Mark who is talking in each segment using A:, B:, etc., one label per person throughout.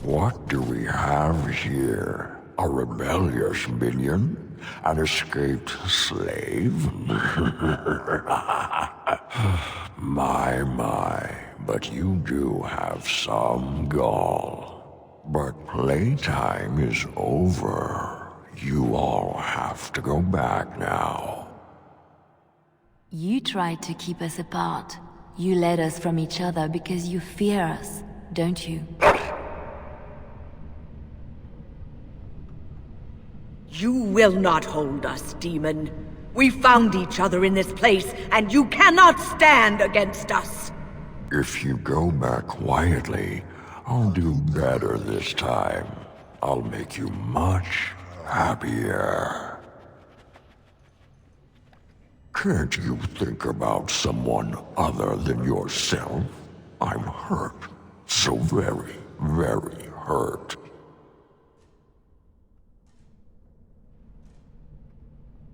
A: What do we have here? A rebellious minion? An escaped slave? My, but you do have some gall. But playtime is over. You all have to go back now.
B: You tried to keep us apart. You led us from each other because you fear us, don't you?
C: You will not hold us, demon. We found each other in this place, and you cannot stand against us.
A: If you go back quietly, I'll do better this time. I'll make you much happier. Can't you think about someone other than yourself? I'm hurt. So very, very hurt.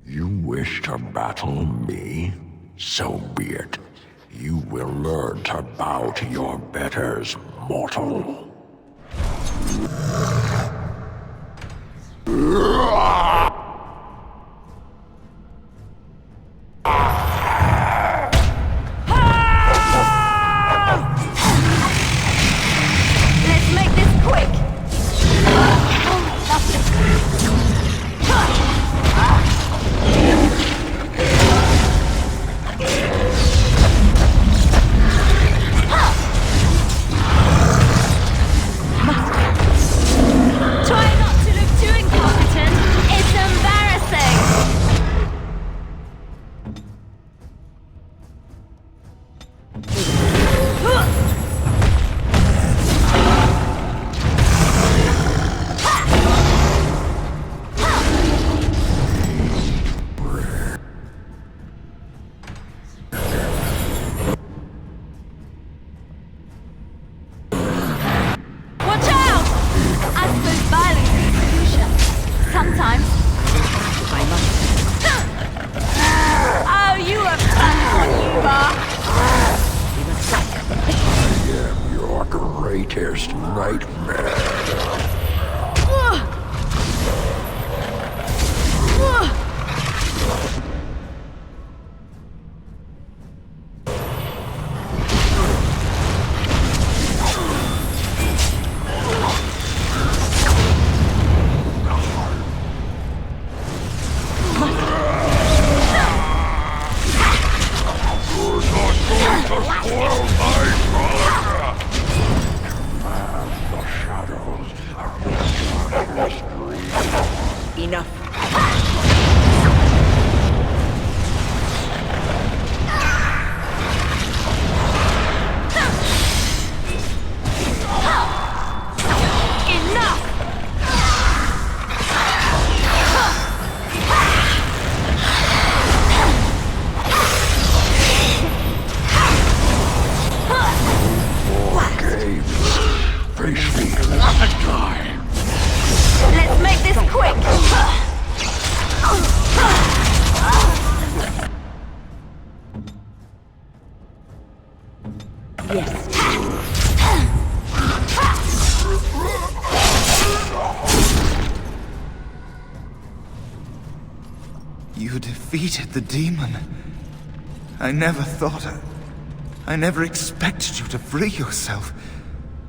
A: You wish to battle me? So be it. You will learn to bow to your betters, mortal.
B: Let's make this quick!
A: Greatest nightmare.
B: Let's make this quick!
C: Yes.
D: You defeated the demon. I never thought I never expected you to free yourself.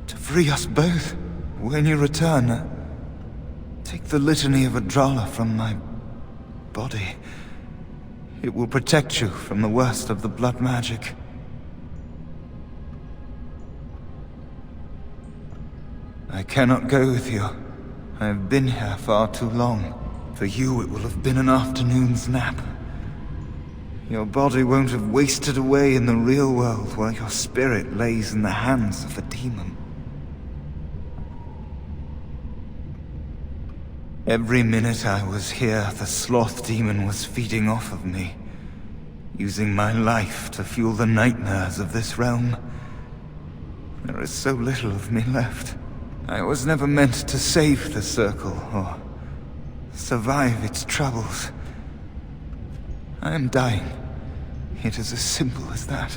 D: To free us both. When you return, take the litany of Adrala from my body. It will protect you from the worst of the blood magic. I cannot go with you. I have been here far too long. For you, it will have been an afternoon's nap. Your body won't have wasted away in the real world while your spirit lays in the hands of the demon. Every minute I was here, the sloth demon was feeding off of me, using my life to fuel the nightmares of this realm. There is so little of me left. I was never meant to save the Circle, or survive its troubles. I am dying. It is as simple as that.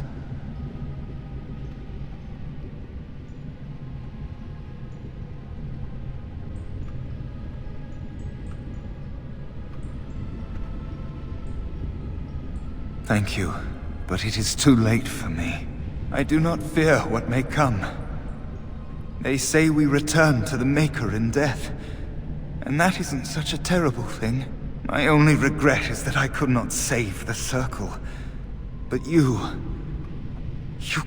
D: Thank you, but it is too late for me. I do not fear what may come. They say we return to the Maker in death, and that isn't such a terrible thing. My only regret is that I could not save the Circle. But you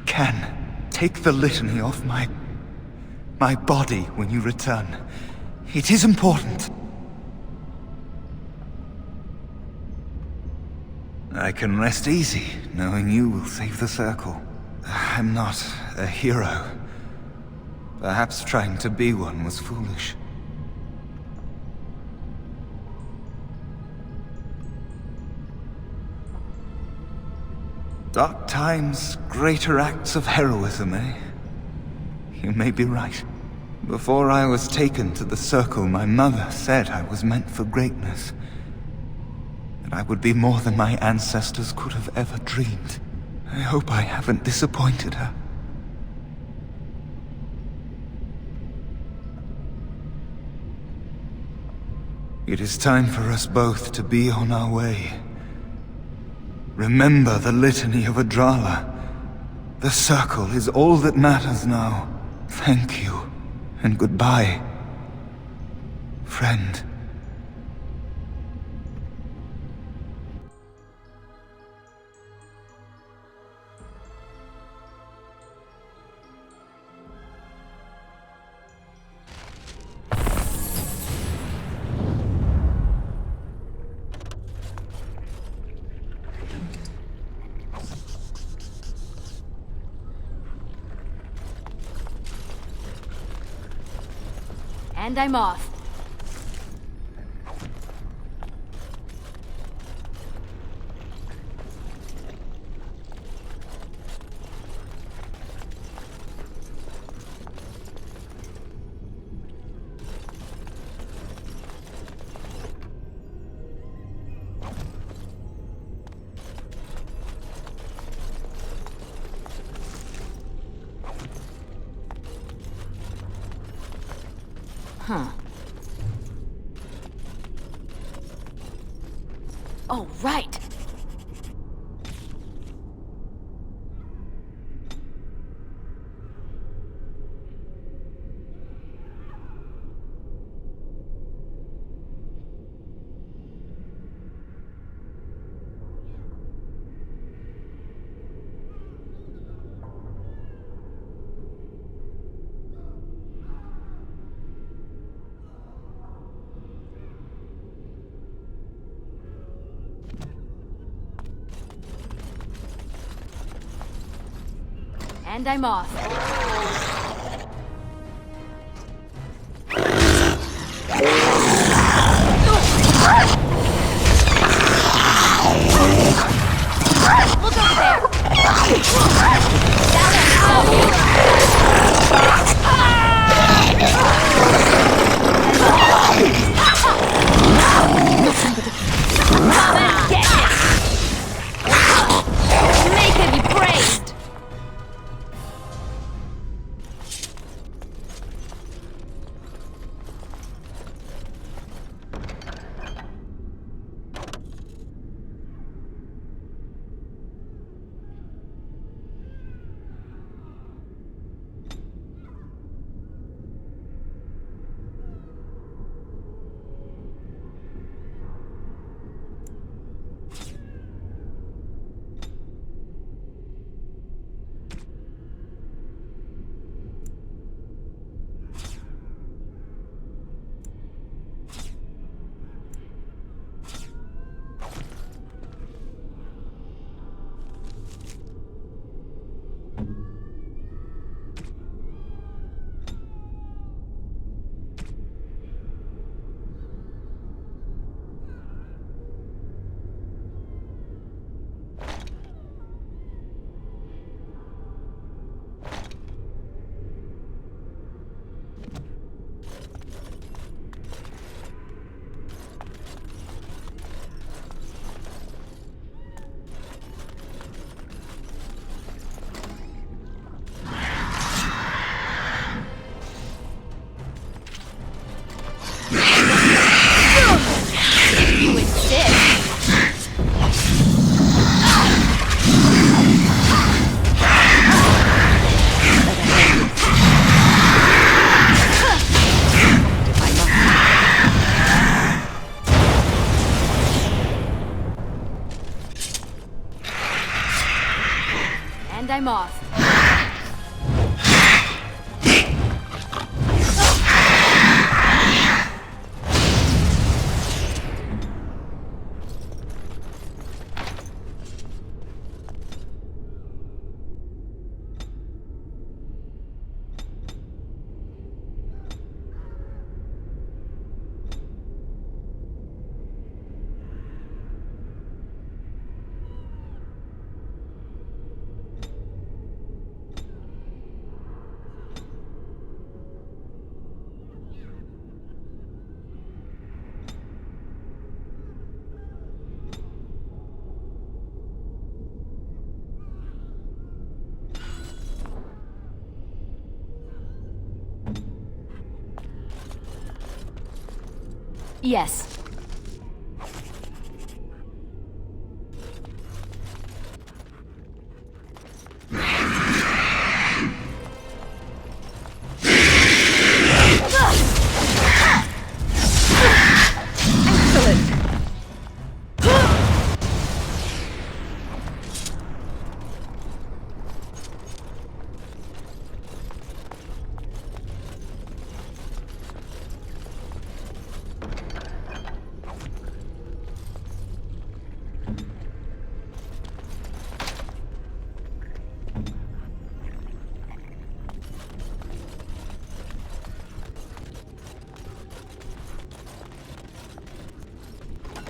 D: can take the litany off my body when you return. It is important. I can rest easy, knowing you will save the Circle. I'm not a hero. Perhaps trying to be one was foolish. Dark times, greater acts of heroism, eh? You may be right. Before I was taken to the Circle, my mother said I was meant for greatness. That I would be more than my ancestors could have ever dreamed. I hope I haven't disappointed her. It is time for us both to be on our way. Remember the litany of Adrala. The Circle is all that matters now. Thank you, and goodbye, friend.
B: And I'm off. Huh. Oh, right! And I'm off. Look over there! Come and get it! Make him be praised! I'm off. Yes.
C: Excellent!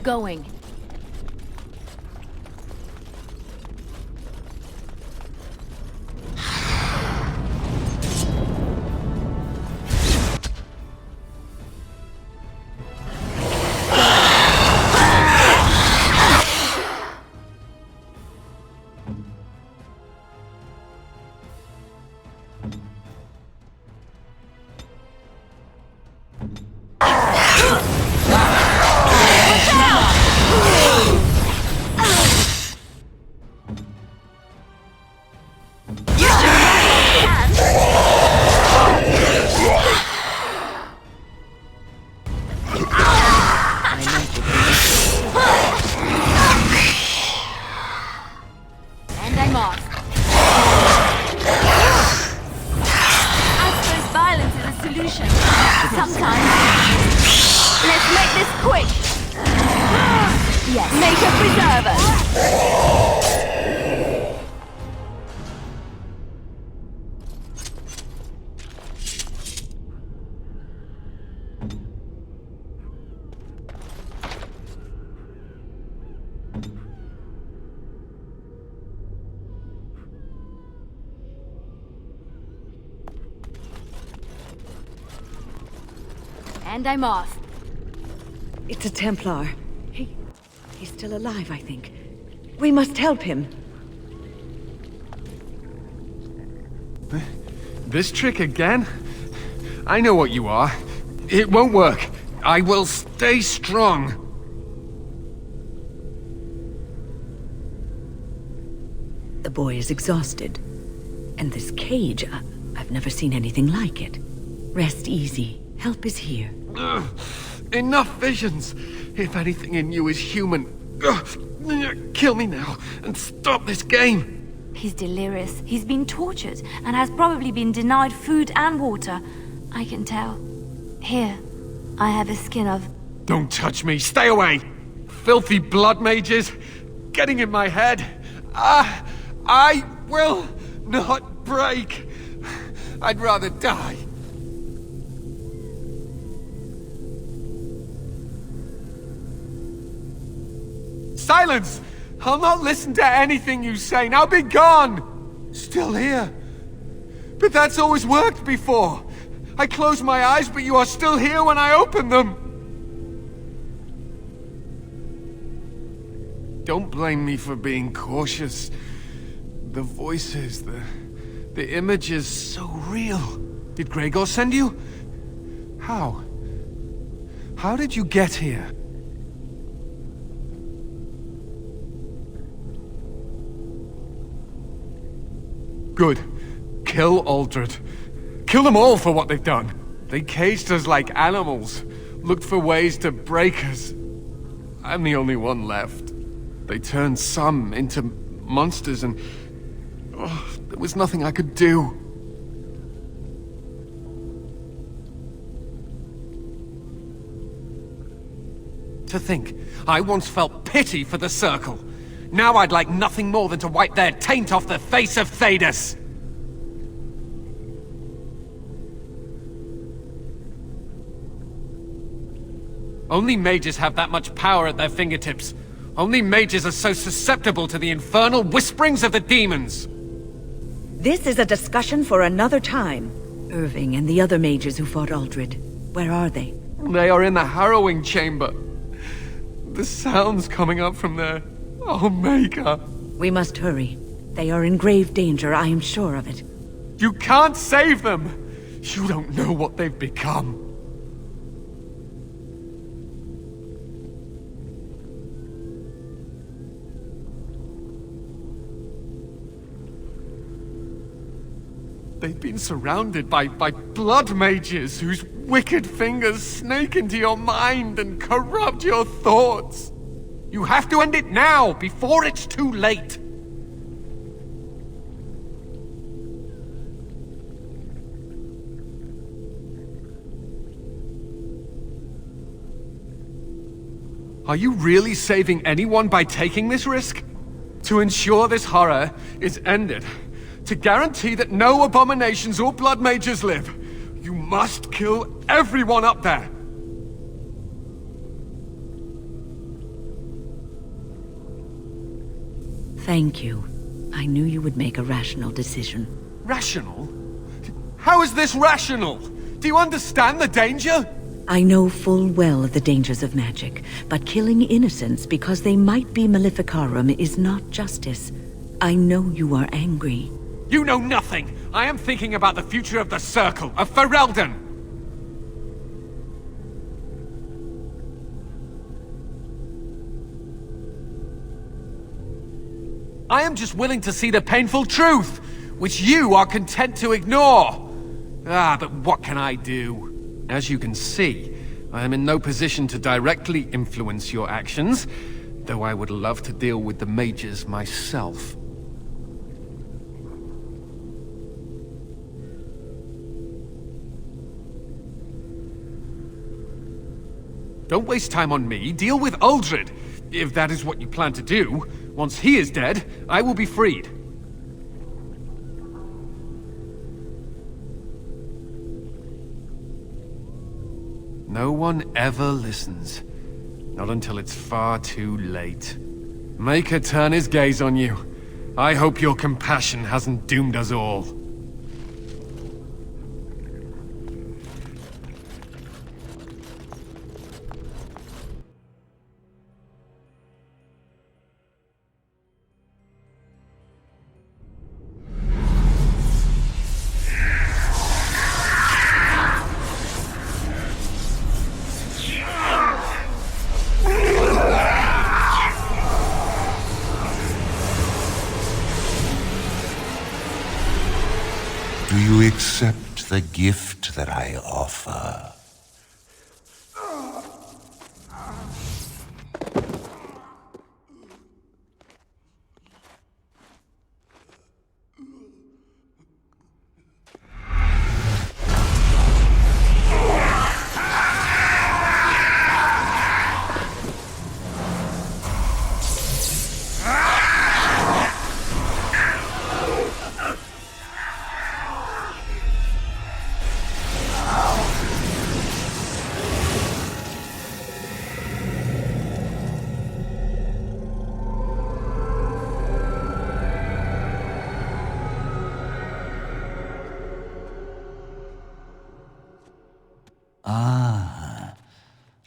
B: Going. And I'm off. I suppose violence is a solution. Sometimes. Let's make this quick. Yes. Nature preserve us. And I'm off.
C: It's a Templar. He's still alive, I think. We must help him.
E: This trick again? I know what you are. It won't work. I will stay strong.
C: The boy is exhausted. And this cage, I've never seen anything like it. Rest easy. Help is here.
E: Ugh. Enough visions. If anything in you is human, kill me now and stop this game.
B: He's delirious. He's been tortured and has probably been denied food and water. I can tell. Here, I have a skin of...
E: Don't touch me. Stay away. Filthy blood mages getting in my head. I will not break. I'd rather die. Silence! I'll not listen to anything you say. Now be gone! Still here. But that's always worked before. I close my eyes, but you are still here when I open them. Don't blame me for being cautious. The voices, the images, so real. Did Gregor send you? How? How did you get here? Good. Kill Aldred. Kill them all for what they've done. They caged us like animals, looked for ways to break us. I'm the only one left. They turned some into monsters and... oh, There was nothing I could do. To think, I once felt pity for the Circle. Now I'd like nothing more than to wipe their taint off the face of Thedas. Only mages have that much power at their fingertips. Only mages are so susceptible to the infernal whisperings of the demons.
C: This is a discussion for another time. Irving and the other mages who fought Aldred, where are they?
E: They are in the harrowing chamber. The sounds coming up from there. Oh, Maker.
C: We must hurry. They are in grave danger, I am sure of it.
E: You can't save them! You don't know what they've become. They've been surrounded by blood mages whose wicked fingers snake into your mind and corrupt your thoughts. You have to end it now, before it's too late. Are you really saving anyone by taking this risk? To ensure this horror is ended, to guarantee that no abominations or blood mages live, you must kill everyone up there.
C: Thank you. I knew you would make a rational decision.
E: Rational? How is this rational? Do you understand the danger?
C: I know full well of the dangers of magic, but killing innocents because they might be Maleficarum is not justice. I know you are angry.
E: You know nothing! I am thinking about the future of the Circle, of Ferelden! I am just willing to see the painful truth, which you are content to ignore. But what can I do? As you can see, I am in no position to directly influence your actions, though I would love to deal with the mages myself. Don't waste time on me. Deal with Aldred, if that is what you plan to do. Once he is dead, I will be freed. No one ever listens. Not until it's far too late. Maker turn his gaze on you. I hope your compassion hasn't doomed us all.
A: Do you accept the gift that I offer?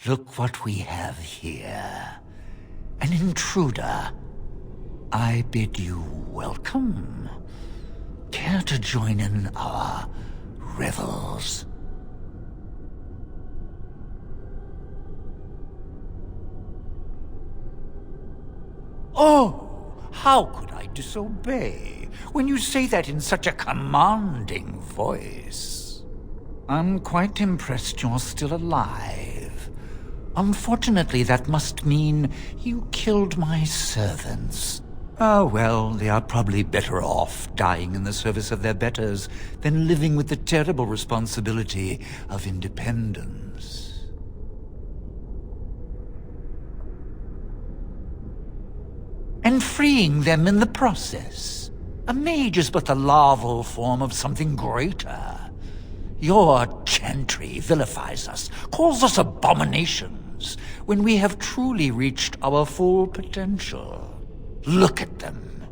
A: Look what we have here. An intruder. I bid you welcome. Care to join in our revels? Oh, how could I disobey when you say that in such a commanding voice? I'm quite impressed you're still alive. Unfortunately, that must mean you killed my servants
F: Oh, well, they are probably better off dying in the service of their betters than living with the terrible responsibility of independence. And freeing them in the process. A mage is but the larval form of something greater. Your chantry vilifies us, calls us abominations, when we have truly reached our full potential. Look at them.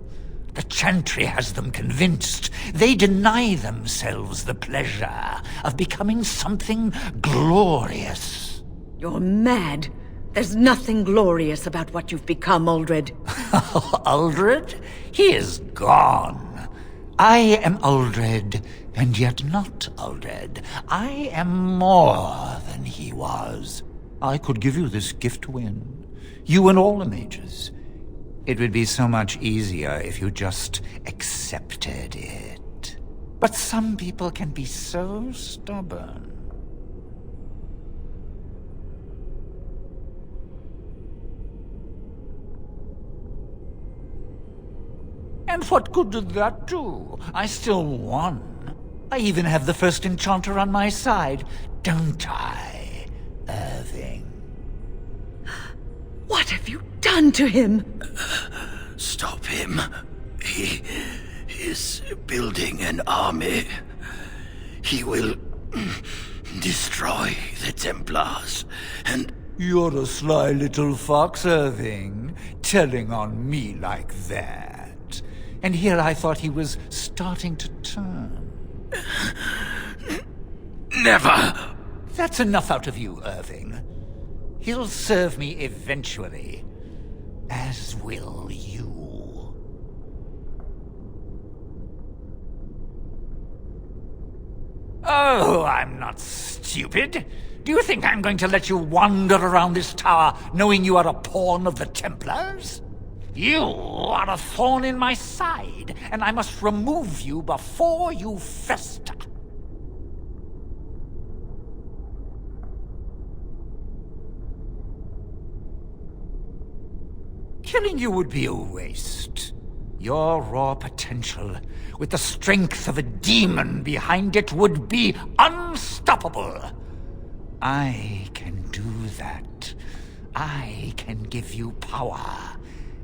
F: The chantry has them convinced. They deny themselves the pleasure of becoming something glorious.
C: You're mad. There's nothing glorious about what you've become, Uldred.
F: Uldred? He is gone. I am Uldred, and yet not Uldred. I am more than he was. I could give you this gift to win. You and all the mages. It would be so much easier if you just accepted it. But some people can be so stubborn. And what good did that do? I still won. I even have the first enchanter on my side, don't I, Irving?
C: What have you done to him?
G: Stop him. He is building an army. He will destroy the Templars, and...
F: You're a sly little fox, Irving, telling on me like that. And here I thought he was starting to turn.
G: Never!
F: That's enough out of you, Irving. He'll serve me eventually. As will you. Oh, I'm not stupid. Do you think I'm going to let you wander around this tower knowing you are a pawn of the Templars? You are a thorn in my side, and I must remove you before you fester. Killing you would be a waste. Your raw potential, with the strength of a demon behind it, would be unstoppable. I can do that. I can give you power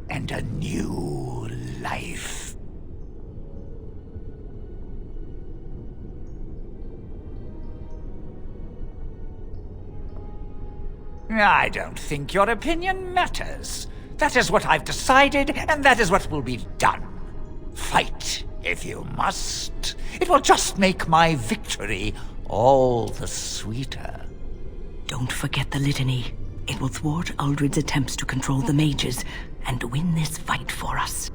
F: and a new life. I don't think your opinion matters. That is what I've decided, and that is what will be done. Fight, if you must. It will just make my victory all the sweeter.
C: Don't forget the litany. It will thwart Uldred's attempts to control the mages and win this fight for us.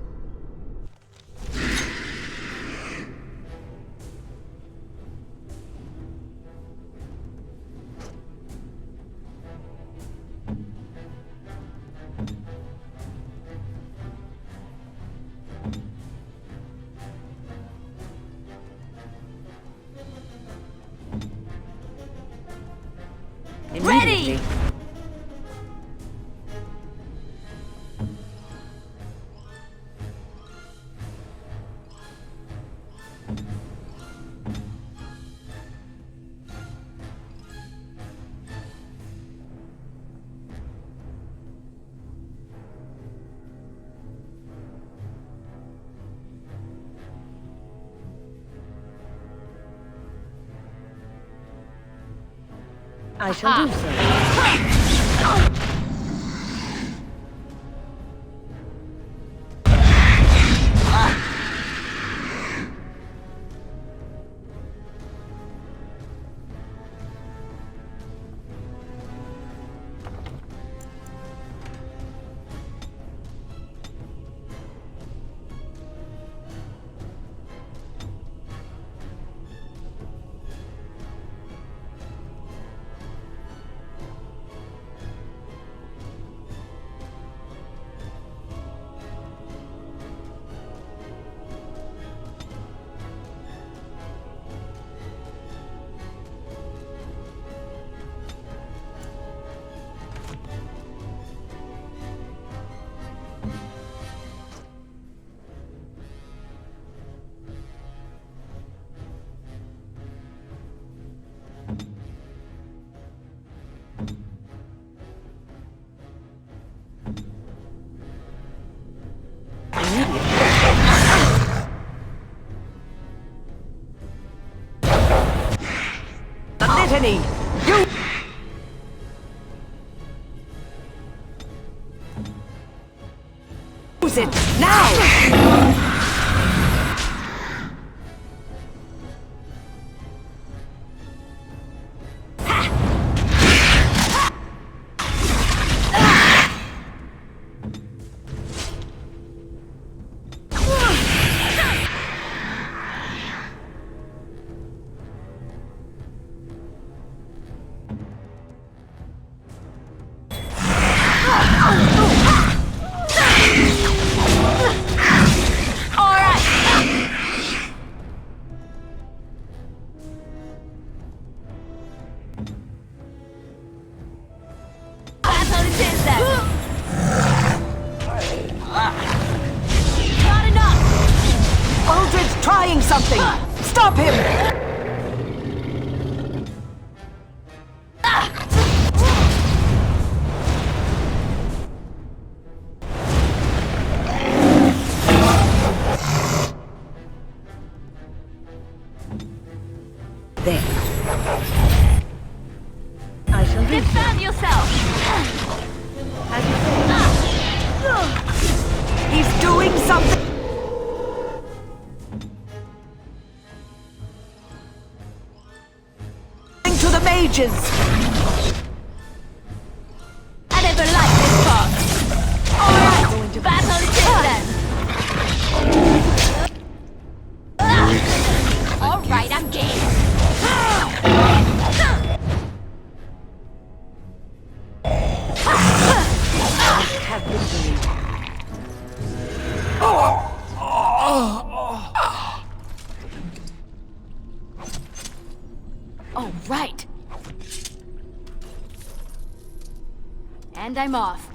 B: Ready!
C: I shall do so. get any! You... Use it, now! Trying something! Stop him! There. I shall
B: Defend yourself!
C: As you say. He's doing something! To the mages!
B: I never liked this part. Alright, battle it then! Alright, I'm game.
C: Have victory.
B: All right. And I'm off.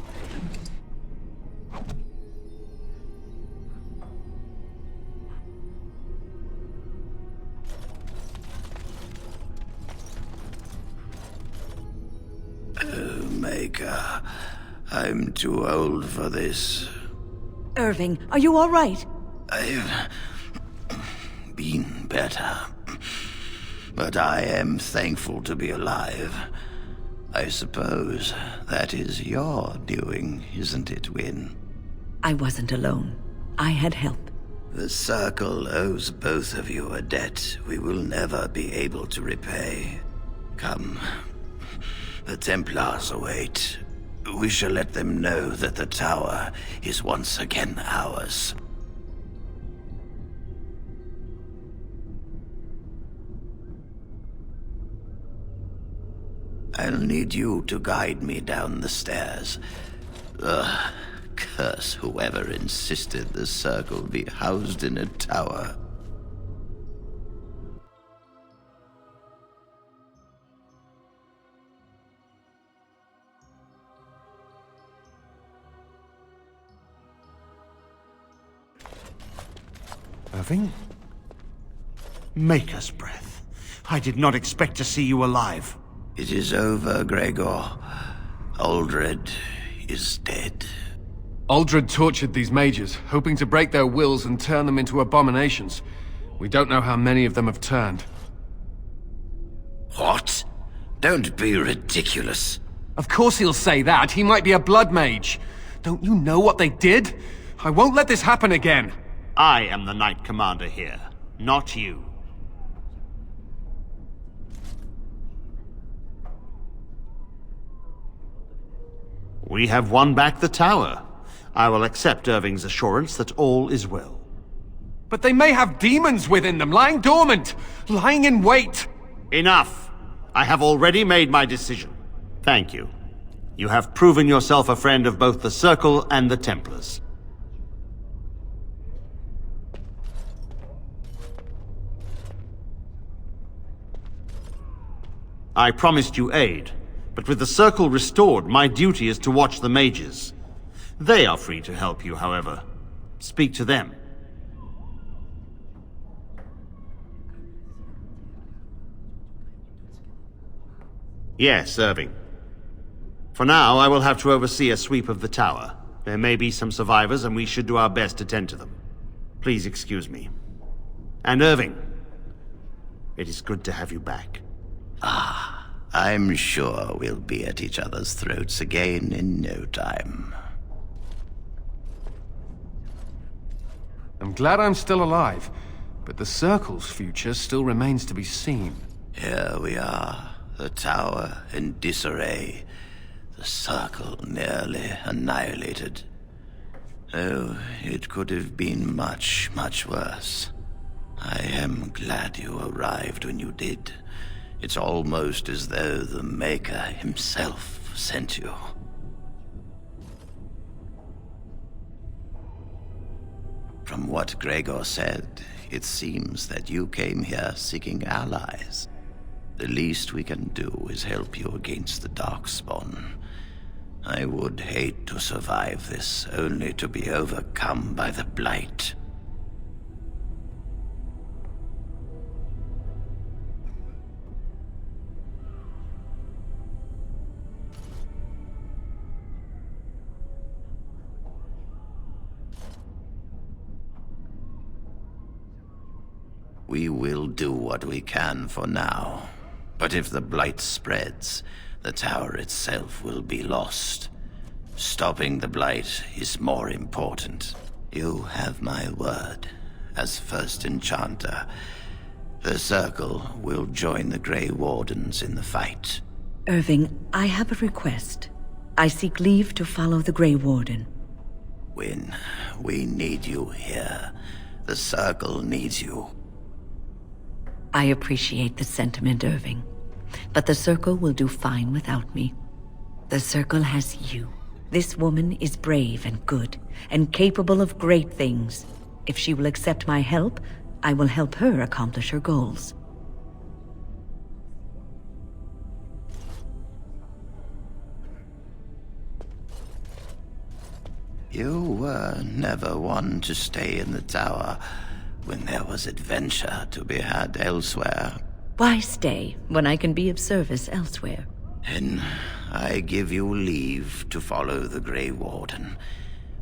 G: Oh, Maker. I'm too old for this.
C: Irving, are you all right?
G: I've been better. But I am thankful to be alive. I suppose that is your doing, isn't it, Wynne?
C: I wasn't alone. I had help.
G: The Circle owes both of you a debt we will never be able to repay. Come. The Templars await. We shall let them know that the tower is once again ours. I'll need you to guide me down the stairs. Ugh, curse whoever insisted the Circle be housed in a tower.
H: Irving? Maker's breath. I did not expect to see you alive.
G: It is over, Gregor. Aldred is dead.
E: Aldred tortured these mages, hoping to break their wills and turn them into abominations. We don't know how many of them have turned.
G: What? Don't be ridiculous.
E: Of course he'll say that. He might be a blood mage. Don't you know what they did? I won't let this happen again.
H: I am the Knight Commander here, not you. We have won back the tower. I will accept Irving's assurance that all is well.
E: But they may have demons within them, lying dormant, lying in wait.
H: Enough! I have already made my decision. Thank you. You have proven yourself a friend of both the Circle and the Templars. I promised you aid, but with the Circle restored, my duty is to watch the mages. They are free to help you, however. Speak to them. Yes, Irving. For now, I will have to oversee a sweep of the tower. There may be some survivors, and we should do our best to tend to them. Please excuse me. And Irving, it is good to have you back.
G: Ah, I'm sure we'll be at each other's throats again in no time.
E: I'm glad I'm still alive, but the Circle's future still remains to be seen.
G: Here we are, the tower in disarray, the Circle nearly annihilated. Oh, it could have been much, much worse. I am glad you arrived when you did. It's almost as though the Maker himself sent you. From what Gregor said, it seems that you came here seeking allies. The least we can do is help you against the Darkspawn. I would hate to survive this, only to be overcome by the Blight. We will do what we can for now. But if the Blight spreads, the tower itself will be lost. Stopping the Blight is more important. You have my word. As first enchanter, the Circle will join the Grey Wardens in the fight.
C: Irving, I have a request. I seek leave to follow the Grey Warden.
G: When we need you here, the Circle needs you.
C: I appreciate the sentiment, Irving. But the Circle will do fine without me. The Circle has you. This woman is brave and good, and capable of great things. If she will accept my help, I will help her accomplish her goals.
G: You were never one to stay in the tower when there was adventure to be had elsewhere.
C: Why stay when I can be of service elsewhere?
G: Then I give you leave to follow the Grey Warden.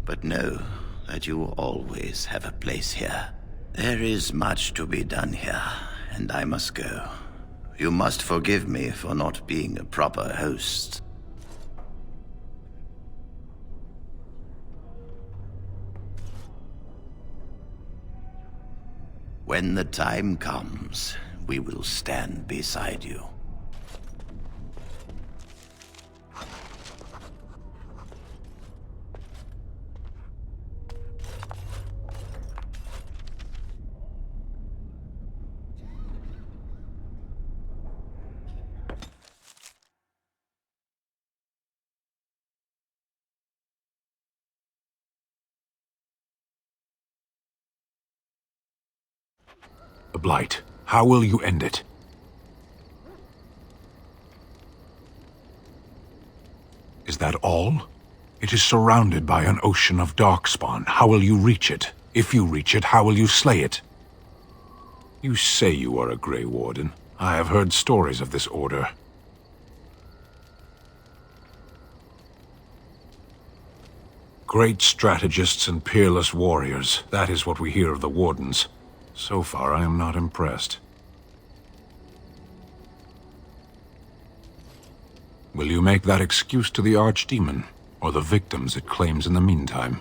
G: But know that you always have a place here. There is much to be done here, and I must go. You must forgive me for not being a proper host. When the time comes, we will stand beside you.
A: The Blight. How will you end it? Is that all? It is surrounded by an ocean of Darkspawn. How will you reach it? If you reach it, how will you slay it? You say you are a Grey Warden. I have heard stories of this order. Great strategists and peerless warriors. That is what we hear of the Wardens. So far, I am not impressed. Will you make that excuse to the Archdemon, or the victims it claims in the meantime?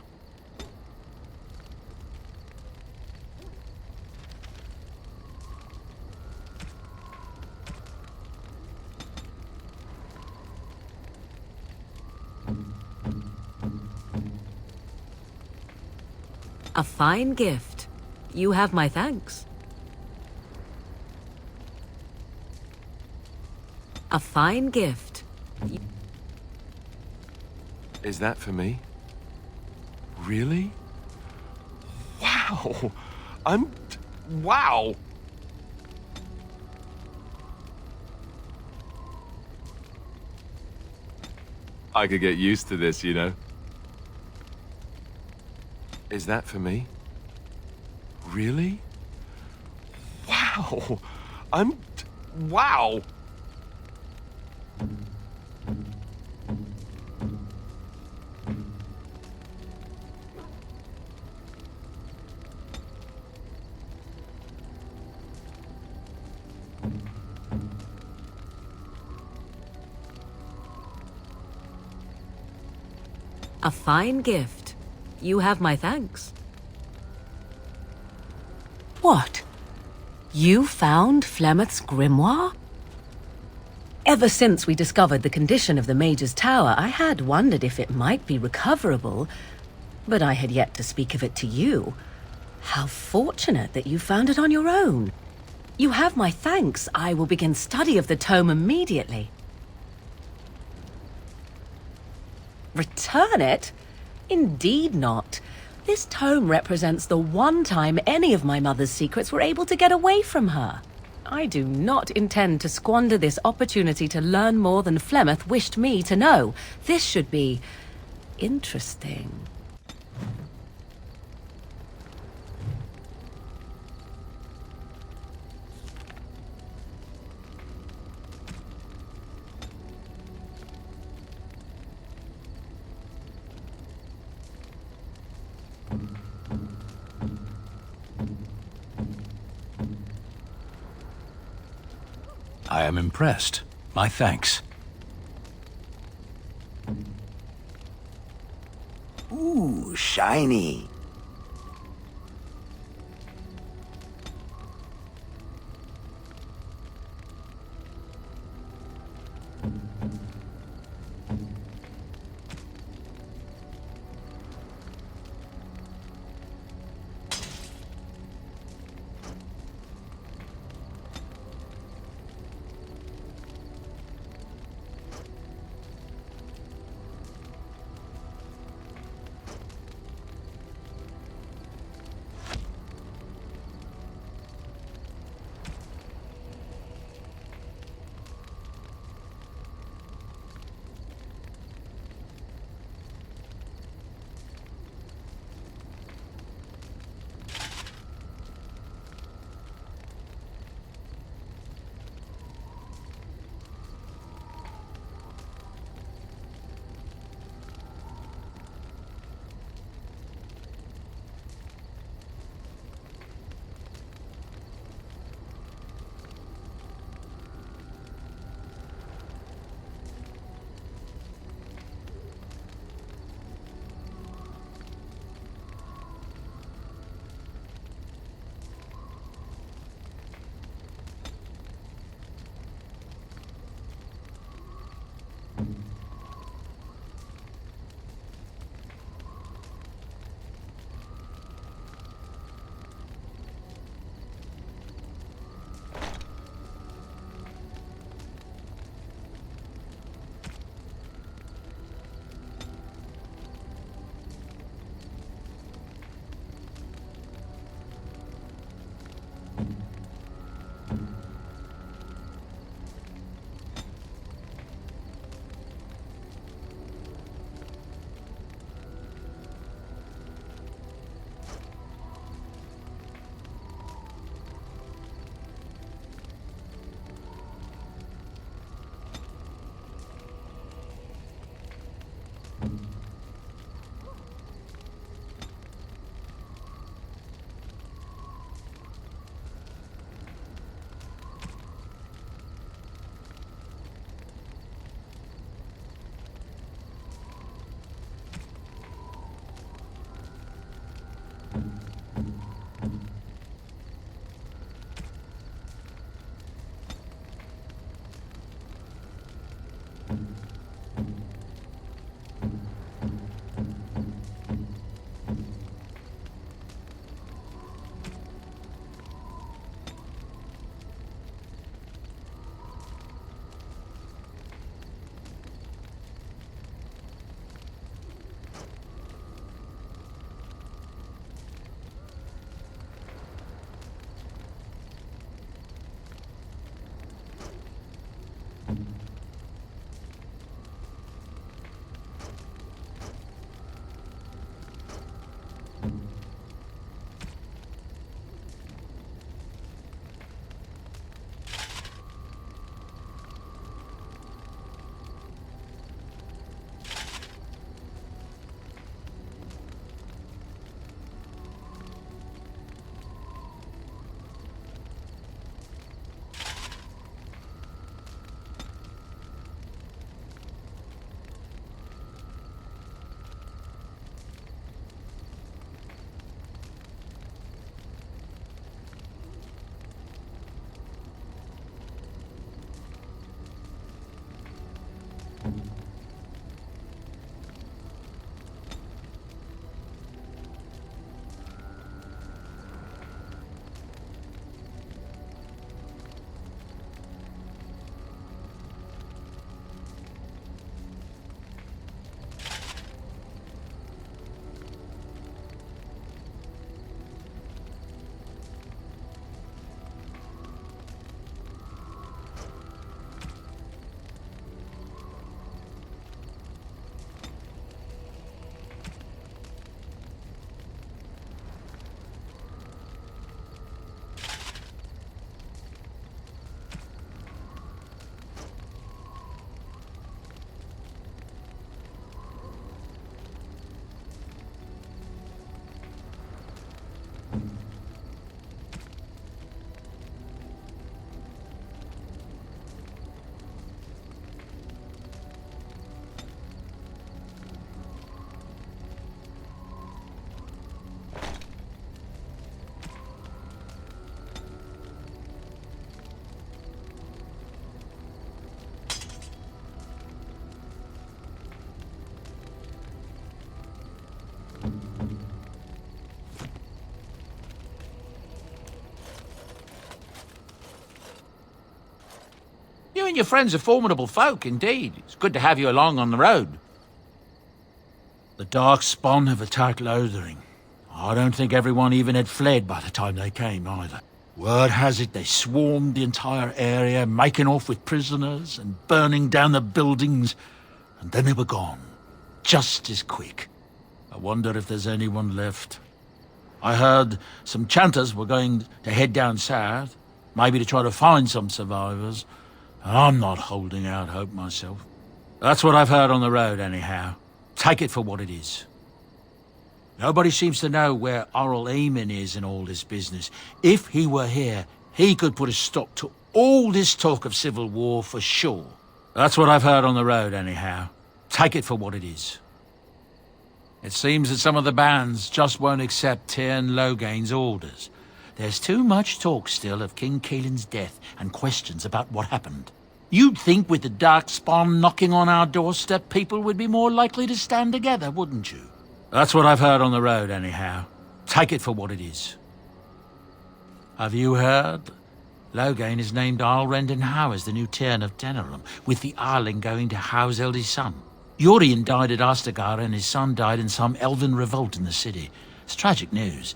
C: A fine gift. You have my thanks. A fine gift.
E: Is that for me? Really? Wow! Wow! I could get used to this, you know. Is that for me? Really? Wow! Wow!
I: A fine gift. You have my thanks. What? You found Flemeth's grimoire? Ever since we discovered the condition of the Mage's Tower, I had wondered if it might be recoverable, but I had yet to speak of it to you. How fortunate that you found it on your own. You have my thanks. I will begin study of the tome immediately. Return it? Indeed not. This tome represents the one time any of my mother's secrets were able to get away from her. I do not intend to squander this opportunity to learn more than Flemeth wished me to know. This should be interesting.
A: I am impressed. My thanks.
J: Ooh, shiny.
F: and your friends are formidable folk, indeed. It's good to have you along on the road. The Darkspawn have attacked Lothering. I don't think everyone even had fled by the time they came, either. Word has it they swarmed the entire area, making off with prisoners and burning down the buildings, and then they were gone. Just as quick. I wonder if there's anyone left. I heard some chanters were going to head down south, maybe to try to find some survivors. And I'm not holding out hope myself. That's what I've heard on the road, anyhow. Take it for what it is. Nobody seems to know where Oral Eamon is in all this business. If he were here, he could put a stop to all this talk of civil war for sure. That's what I've heard on the road, anyhow. Take it for what it is. It seems that some of the bands just won't accept Tyrn Logain's orders. There's too much talk still of King Keelan's death and questions about what happened. You'd think with the Darkspawn knocking on our doorstep, people would be more likely to stand together, wouldn't you? That's what I've heard on the road, anyhow. Take it for what it is. Have you heard? Logain has named Alrendon Howe as the new Tyrn of Tenerum, with the Arling going to Howe's eldest son. Yorian died at Ostagar and his son died in some elven revolt in the city. It's tragic news.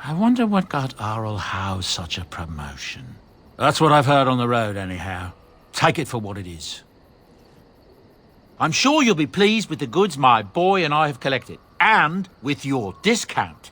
F: I wonder what got Arl Howe such a promotion. That's what I've heard on the road, anyhow. Take it for what it is. I'm sure you'll be pleased with the goods my boy and I have collected, and with your discount.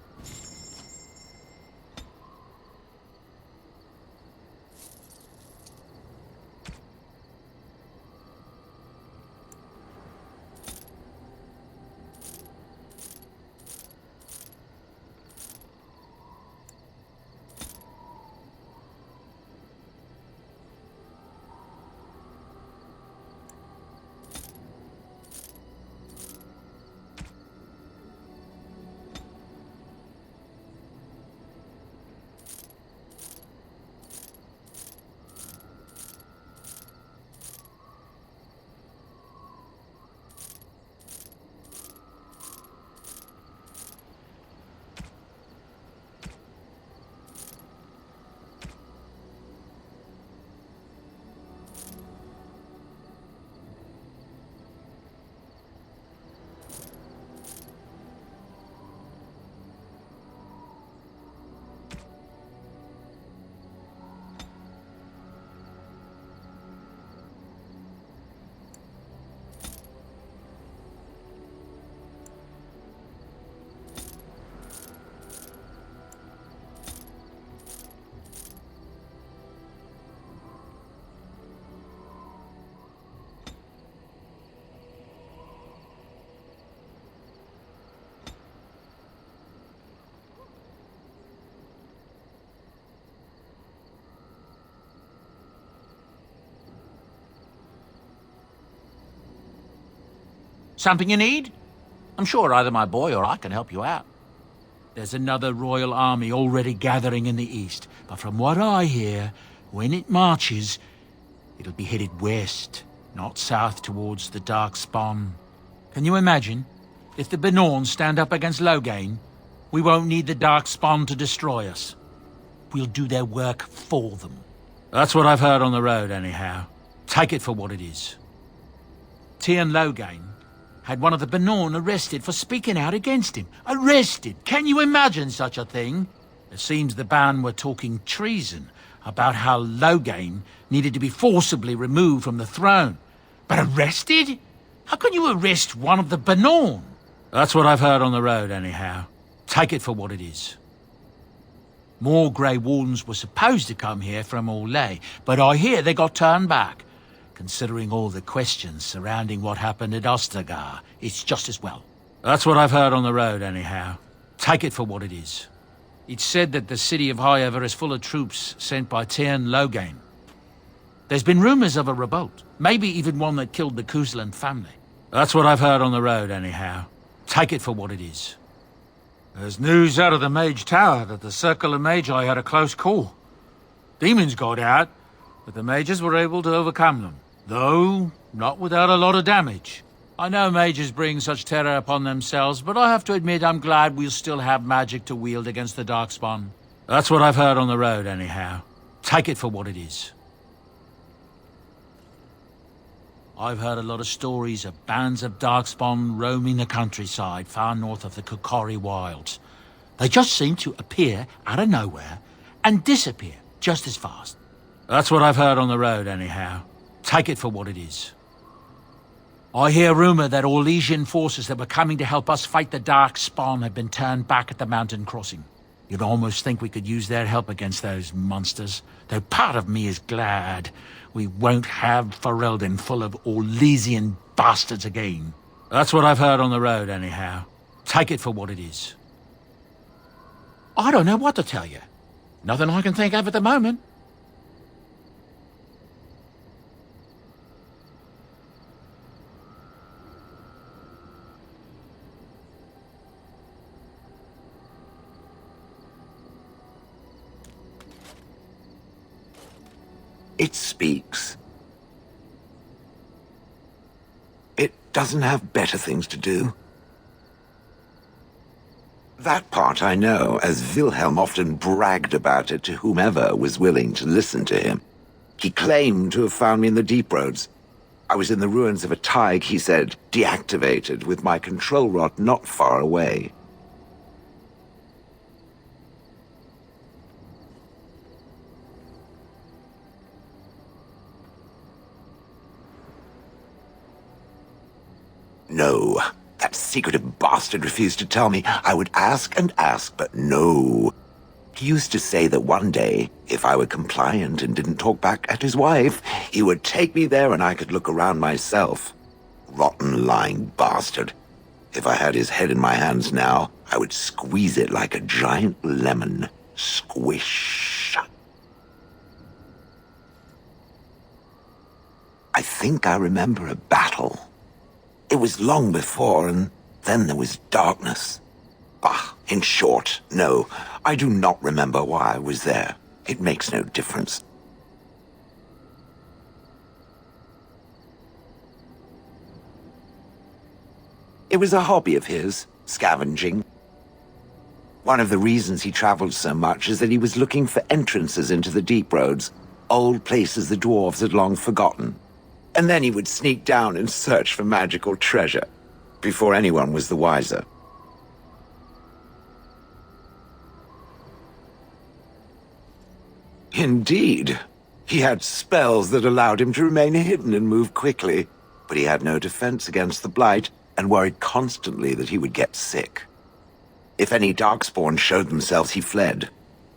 F: Something you need? I'm sure either my boy or I can help you out. There's another royal army already gathering in the east, but from what I hear, when it marches, it'll be headed west, not south towards the Darkspawn. Can you imagine? If the Benorn stand up against Logain, we won't need the Darkspawn to destroy us. We'll do their work for them. That's what I've heard on the road, anyhow. Take it for what it is. Tyrn Logain had one of the Benorn arrested for speaking out against him. Arrested! Can you imagine such a thing? It seems the band were talking treason about how Logain needed to be forcibly removed from the throne. But arrested? How can you arrest one of the Benorn? That's what I've heard on the road, anyhow. Take it for what it is. More Grey Wardens were supposed to come here from Orlais, but I hear they got turned back. Considering all the questions surrounding what happened at Ostagar, it's just as well. That's what I've heard on the road, anyhow. Take it for what it is. It's said that the city of Highever is full of troops sent by Tyrn Logain. There's been rumors of a revolt, maybe even one that killed the Kuzlan family. That's what I've heard on the road, anyhow. Take it for what it is. There's news out of the Mage Tower that the Circle of Magi had a close call. Demons got out, but the mages were able to overcome them. Though, not without a lot of damage. I know mages bring such terror upon themselves, but I have to admit I'm glad we'll still have magic to wield against the Darkspawn. That's what I've heard on the road, anyhow. Take it for what it is. I've heard a lot of stories of bands of darkspawn roaming the countryside far north of the Kokori Wilds. They just seem to appear out of nowhere and disappear just as fast. That's what I've heard on the road, anyhow. Take it for what it is. I hear rumor that Orlesian forces that were coming to help us fight the darkspawn have been turned back at the mountain crossing. You'd almost think we could use their help against those monsters, though part of me is glad we won't have Ferelden full of Orlesian bastards again. That's what I've heard on the road, anyhow. Take it for what it is. I don't know what to tell you. Nothing I can think of at the moment.
J: It speaks. It doesn't have better things to do. That part I know, as Wilhelm often bragged about it to whomever was willing to listen to him. He claimed to have found me in the deep roads. I was in the ruins of a Tig, he said, deactivated, with my control rod not far away. No, that secretive bastard refused to tell me. I would ask and ask, but no. He used to say that one day, if I were compliant and didn't talk back at his wife, he would take me there and I could look around myself. Rotten, lying bastard. If I had his head in my hands now, I would squeeze it like a giant lemon. Squish. I think I remember a battle. It was long before, and then there was darkness. Bah, in short, no, I do not remember why I was there. It makes no difference. It was a hobby of his, scavenging. One of the reasons he traveled so much is that he was looking for entrances into the deep roads, old places the dwarves had long forgotten. And then he would sneak down and search for magical treasure, before anyone was the wiser. Indeed. He had spells that allowed him to remain hidden and move quickly, but he had no defense against the blight, and worried constantly that he would get sick. If any darkspawn showed themselves, he fled.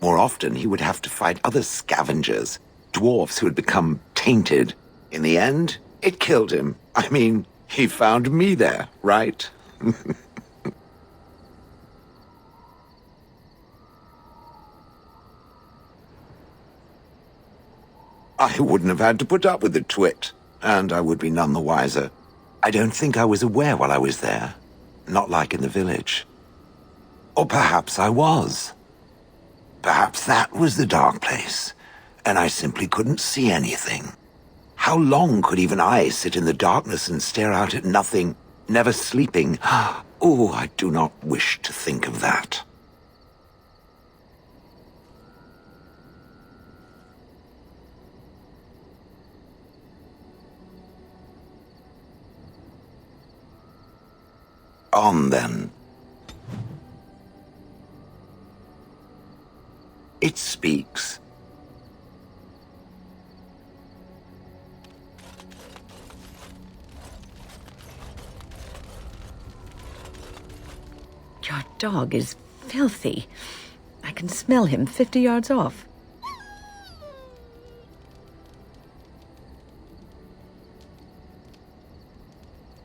J: More often, he would have to fight other scavengers, dwarves who had become tainted. In the end, it killed him. I mean, he found me there, right? I wouldn't have had to put up with the twit, and I would be none the wiser. I don't think I was aware while I was there. Not like in the village. Or perhaps I was. Perhaps that was the dark place, and I simply couldn't see anything. How long could even I sit in the darkness and stare out at nothing, never sleeping? Oh, I do not wish to think of that. On then. It speaks.
C: Your dog is filthy. I can smell him 50 yards off.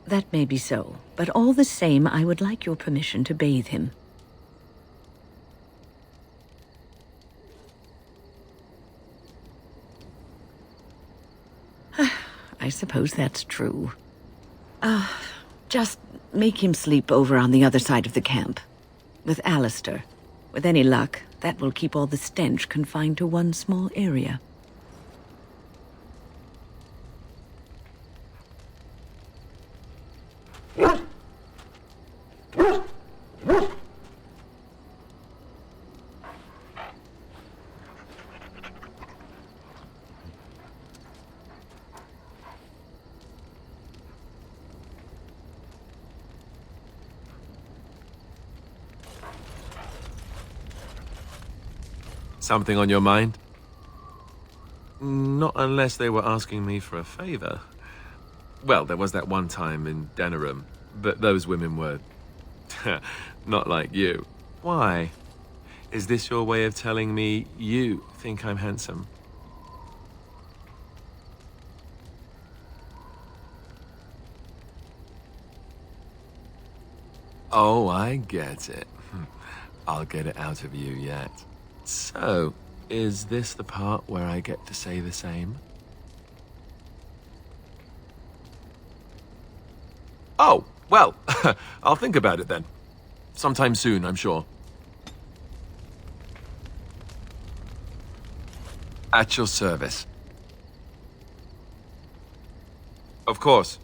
C: That may be so, but all the same, I would like your permission to bathe him. I suppose that's true. Just make him sleep over on the other side of the camp. With Alistair. With any luck, that will keep all the stench confined to one small area.
K: Something on your mind? Not unless they were asking me for a favor. Well, there was that one time in Denerim, but those women were not like you. Why? Is this your way of telling me you think I'm handsome? Oh, I get it. I'll get it out of you yet. So, is this the part where I get to say the same? Oh, well, I'll think about it then. Sometime soon, I'm sure. At your service. Of course.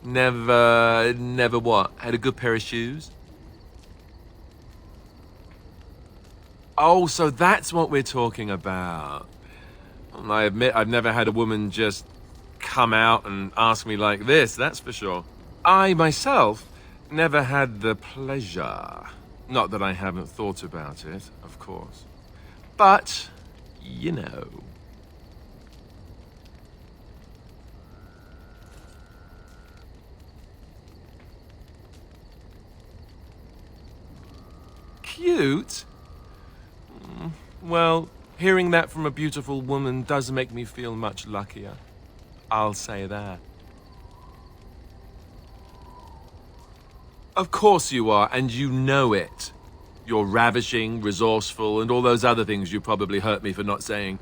K: Never what? Had a good pair of shoes? Oh, so that's what we're talking about. I admit I've never had a woman just come out and ask me like this, that's for sure. I, myself, never had the pleasure. Not that I haven't thought about it, of course. But, you know. Cute? Well, hearing that from a beautiful woman does make me feel much luckier. I'll say that. Of course you are, and you know it. You're ravishing, resourceful, and all those other things you probably hurt me for not saying.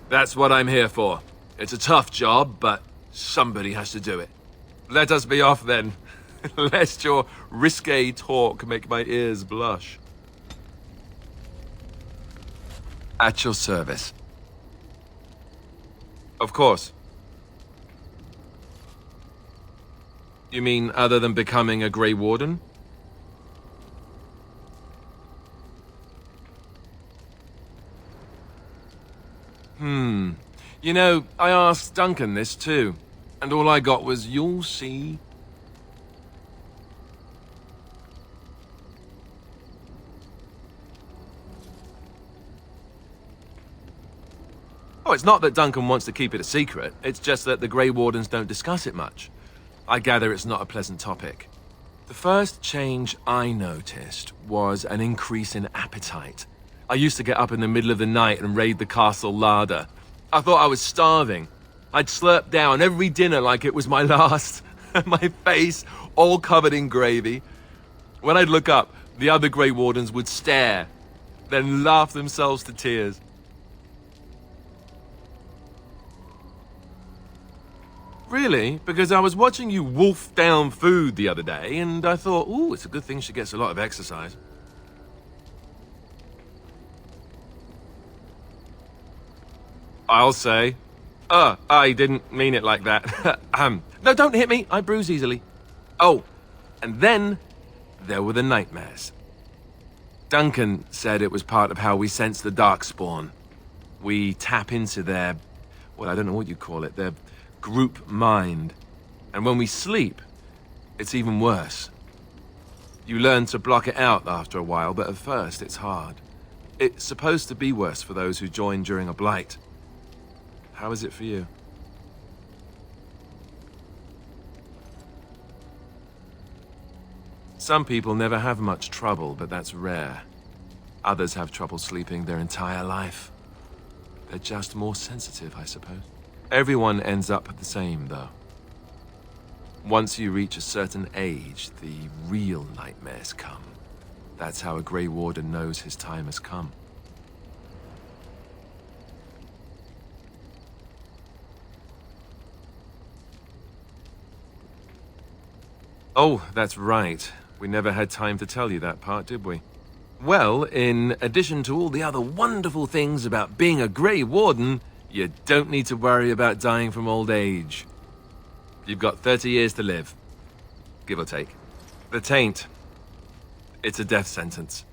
K: That's what I'm here for. It's a tough job, but somebody has to do it. Let us be off then, lest your risque talk make my ears blush. At your service. Of course. You mean other than becoming a Grey Warden? You know, I asked Duncan this too, and all I got was, "You'll see." Oh, it's not that Duncan wants to keep it a secret. It's just that the Grey Wardens don't discuss it much. I gather it's not a pleasant topic. The first change I noticed was an increase in appetite. I used to get up in the middle of the night and raid the castle larder. I thought I was starving. I'd slurp down every dinner like it was my last. My face all covered in gravy. When I'd look up, the other Grey Wardens would stare, then laugh themselves to tears. Really? Because I was watching you wolf down food the other day, and I thought, ooh, it's a good thing she gets a lot of exercise. I'll say. I didn't mean it like that. No, don't hit me. I bruise easily. Oh, and then there were the nightmares. Duncan said it was part of how we sense the Darkspawn. We tap into their, well, I don't know what you call it, their group mind. And when we sleep, it's even worse. You learn to block it out after a while, but at first it's hard. It's supposed to be worse for those who join during a blight. How is it for you? Some people never have much trouble, but that's rare. Others have trouble sleeping their entire life. They're just more sensitive, I suppose. Everyone ends up the same, though. Once you reach a certain age, the real nightmares come. That's how a Grey Warden knows his time has come. Oh, that's right. We never had time to tell you that part, did we? Well, in addition to all the other wonderful things about being a Grey Warden, you don't need to worry about dying from old age. You've got 30 years to live, give or take. The taint, it's a death sentence.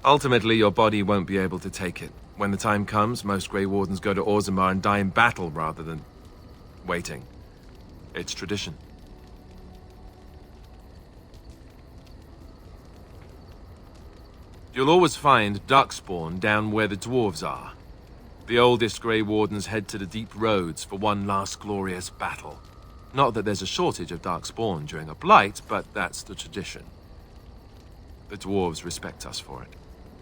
K: Ultimately, your body won't be able to take it. When the time comes, most Grey Wardens go to Orzammar and die in battle rather than waiting. It's tradition. You'll always find Darkspawn down where the dwarves are. The oldest Grey Wardens head to the deep roads for one last glorious battle. Not that there's a shortage of Darkspawn during a blight, but that's the tradition. The dwarves respect us for it.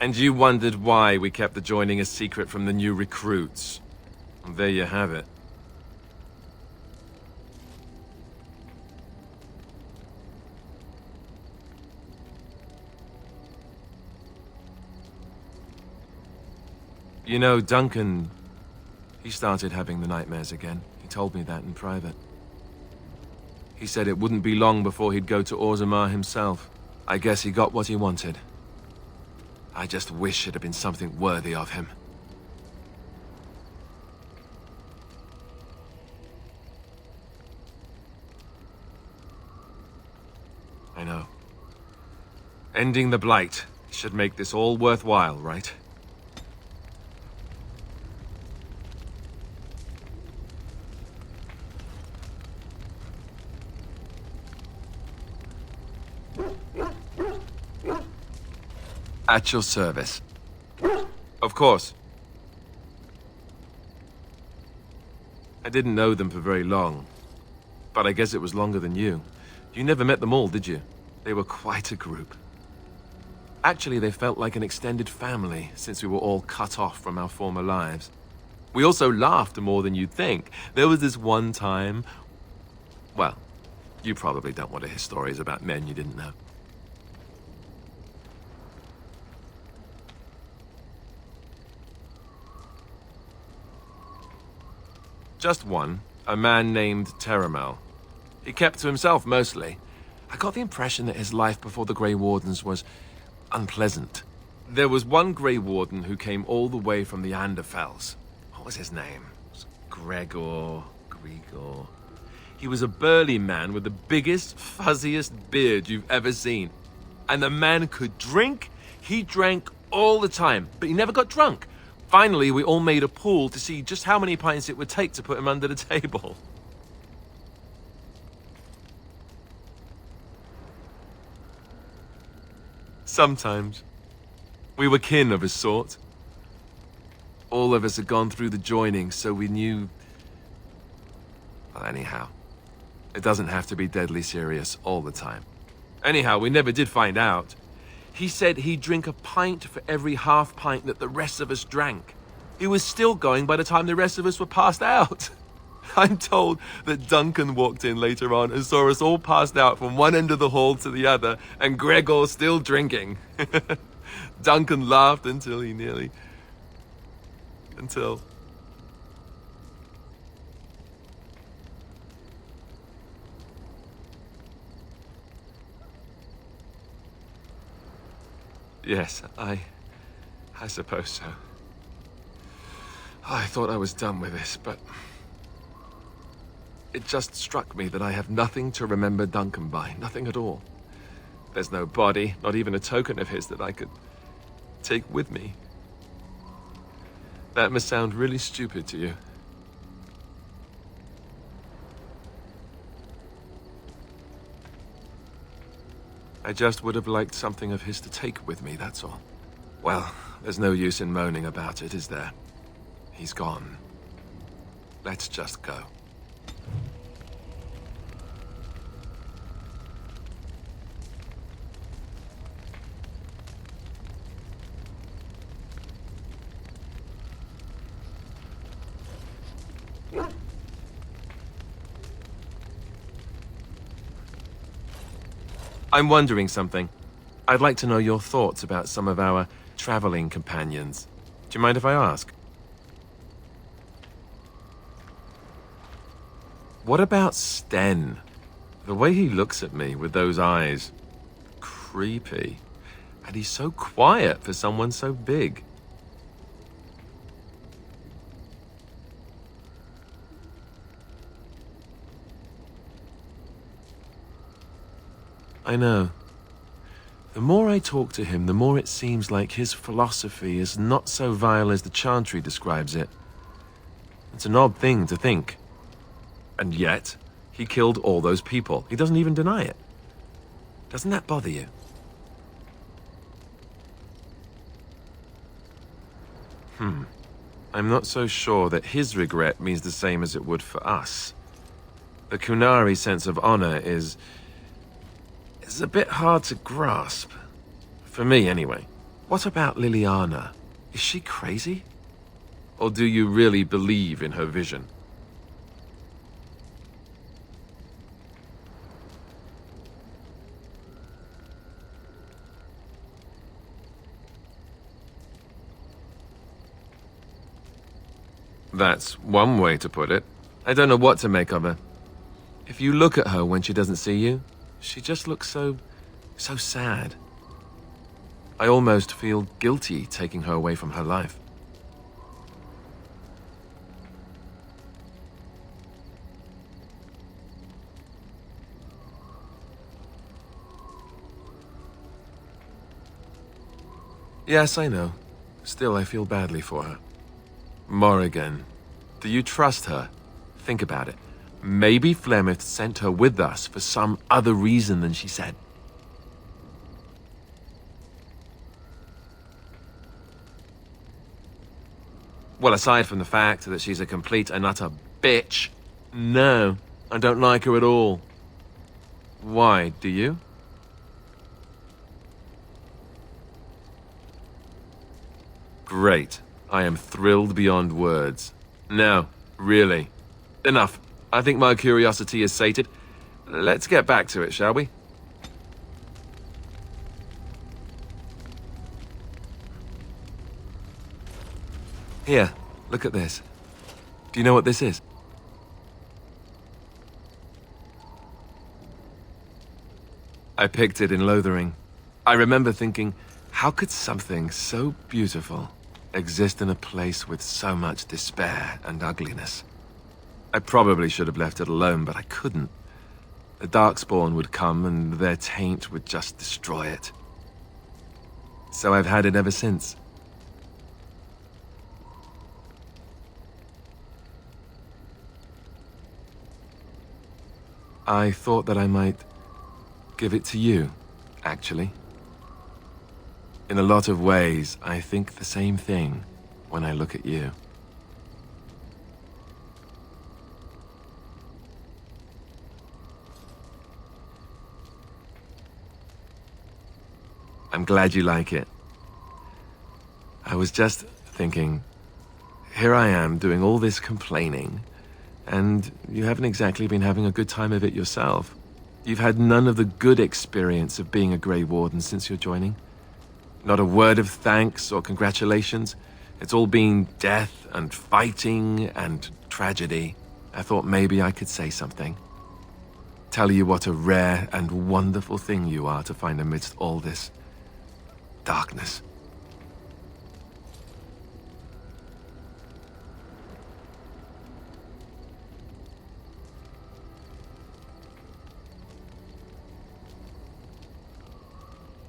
K: And you wondered why we kept the joining a secret from the new recruits. And there you have it. You know, Duncan, he started having the nightmares again. He told me that in private. He said it wouldn't be long before he'd go to Orzammar himself. I guess he got what he wanted. I just wish it had been something worthy of him. I know. Ending the Blight should make this all worthwhile, right? At your service. Of course. I didn't know them for very long, but I guess it was longer than you. You never met them all, did you? They were quite a group. Actually, they felt like an extended family, since we were all cut off from our former lives. We also laughed more than you'd think. There was this one time... Well, you probably don't want to hear stories about men you didn't know. Just one, a man named Terramel. He kept to himself mostly. I got the impression that his life before the Grey Wardens was unpleasant. There was one Grey Warden who came all the way from the Anderfells. What was his name? It was Gregor. He was a burly man with the biggest, fuzziest beard you've ever seen. And the man could drink. He drank all the time, but he never got drunk. Finally, we all made a pool to see just how many pints it would take to put him under the table. Sometimes. We were kin of a sort. All of us had gone through the joining, so we knew... Well, anyhow. It doesn't have to be deadly serious all the time. Anyhow, we never did find out. He said he'd drink a pint for every half pint that the rest of us drank. He was still going by the time the rest of us were passed out. I'm told that Duncan walked in later on and saw us all passed out from one end of the hall to the other, and Gregor still drinking. Duncan laughed until he nearly... Until... Yes, I suppose so. I thought I was done with this, but... It just struck me that I have nothing to remember Duncan by, nothing at all. There's no body, not even a token of his that I could take with me. That must sound really stupid to you. I just would have liked something of his to take with me, that's all. Well, there's no use in moaning about it, is there? He's gone. Let's just go. I'm wondering something. I'd like to know your thoughts about some of our traveling companions. Do you mind if I ask? What about Sten? The way he looks at me with those eyes. Creepy. And he's so quiet for someone so big. I know. The more I talk to him, the more it seems like his philosophy is not so vile as the Chantry describes it. It's an odd thing to think. And yet, he killed all those people. He doesn't even deny it. Doesn't that bother you? I'm not so sure that his regret means the same as it would for us. The Kunari sense of honor is a bit hard to grasp. For me, anyway. What about Liliana? Is she crazy? Or do you really believe in her vision? That's one way to put it. I don't know what to make of her. If you look at her when she doesn't see you, she just looks so sad. I almost feel guilty taking her away from her life. Yes, I know. Still, I feel badly for her. Morrigan, do you trust her? Think about it. Maybe Flemeth sent her with us for some other reason than she said. Well, aside from the fact that she's a complete and utter bitch, no, I don't like her at all. Why, do you? Great. I am thrilled beyond words. No, really. Enough. I think my curiosity is sated. Let's get back to it, shall we? Here, look at this. Do you know what this is? I picked it in Lothering. I remember thinking, how could something so beautiful exist in a place with so much despair and ugliness? I probably should have left it alone, but I couldn't. The Darkspawn would come and their taint would just destroy it. So I've had it ever since. I thought that I might give it to you, actually. In a lot of ways, I think the same thing when I look at you. I'm glad you like it. I was just thinking, here I am doing all this complaining, and you haven't exactly been having a good time of it yourself. You've had none of the good experience of being a Grey Warden since your joining. Not a word of thanks or congratulations. It's all been death and fighting and tragedy. I thought maybe I could say something. Tell you what a rare and wonderful thing you are to find amidst all this darkness.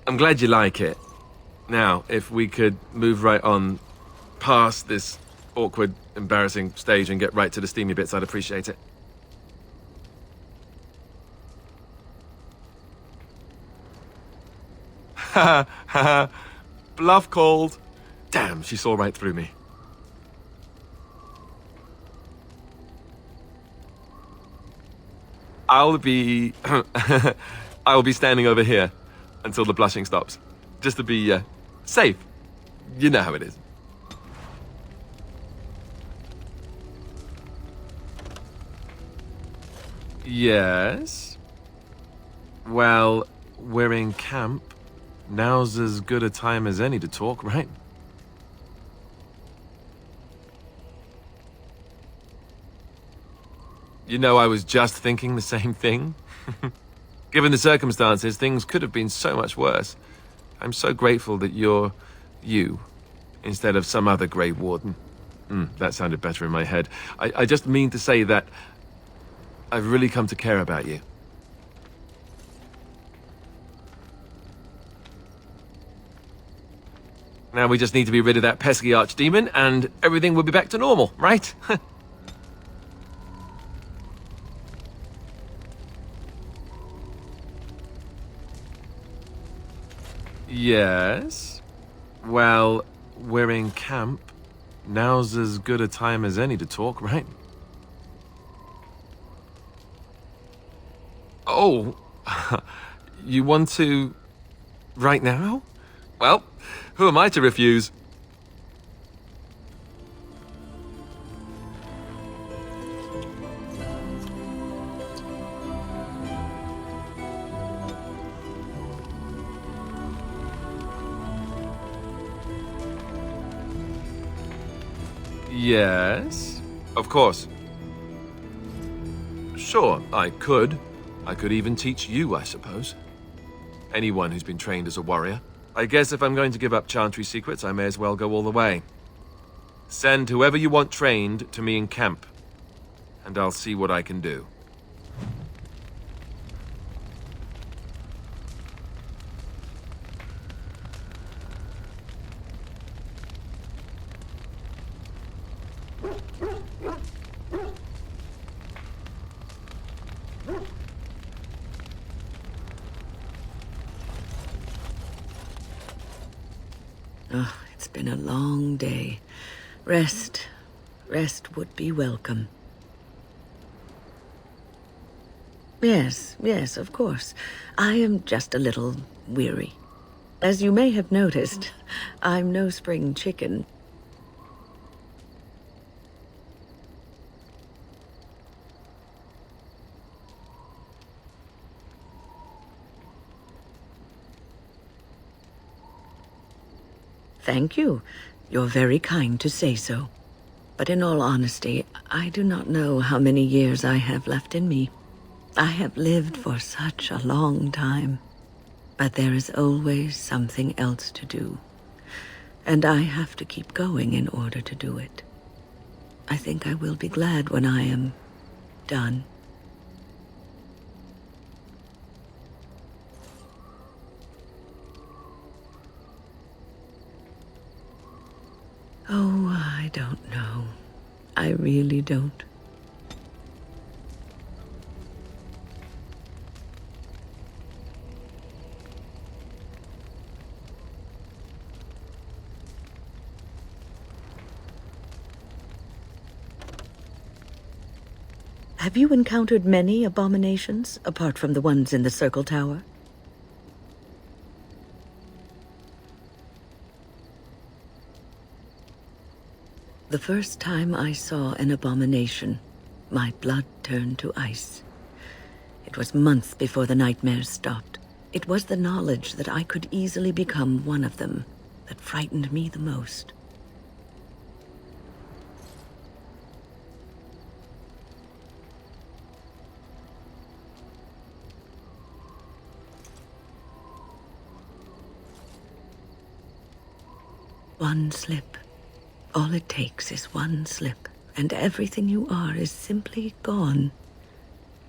K: I'm glad you like it. Now, if we could move right on past this awkward, embarrassing stage and get right to the steamy bits, I'd appreciate it. Ha ha. Bluff called. Damn, she saw right through me. I'll be standing over here until the blushing stops, just to be safe. You know how it is. Yes. Well, we're in camp. Now's as good a time as any to talk, right? You know, I was just thinking the same thing. Given the circumstances, things could have been so much worse. I'm so grateful that you're you, instead of some other Grey Warden. That sounded better in my head. I just mean to say that I've really come to care about you. Now we just need to be rid of that pesky archdemon, and everything will be back to normal, right? Yes? Well, we're in camp. Now's as good a time as any to talk, right? Oh, you want to... right now? Well, who am I to refuse? Yes, of course. Sure, I could. I could even teach you, I suppose. Anyone who's been trained as a warrior. I guess if I'm going to give up Chantry secrets, I may as well go all the way. Send whoever you want trained to me in camp, and I'll see what I can do.
C: Oh, it's been a long day. Rest would be welcome. Yes, of course. I am just a little weary. As you may have noticed, I'm no spring chicken. Thank you. You're very kind to say so. But in all honesty, I do not know how many years I have left in me. I have lived for such a long time. But there is always something else to do. And I have to keep going in order to do it. I think I will be glad when I am done. Oh, I don't know. I really don't. Have you encountered many abominations, apart from the ones in the Circle Tower? The first time I saw an abomination, my blood turned to ice. It was months before the nightmares stopped. It was the knowledge that I could easily become one of them that frightened me the most. One slip. All it takes is one slip, and everything you are is simply gone,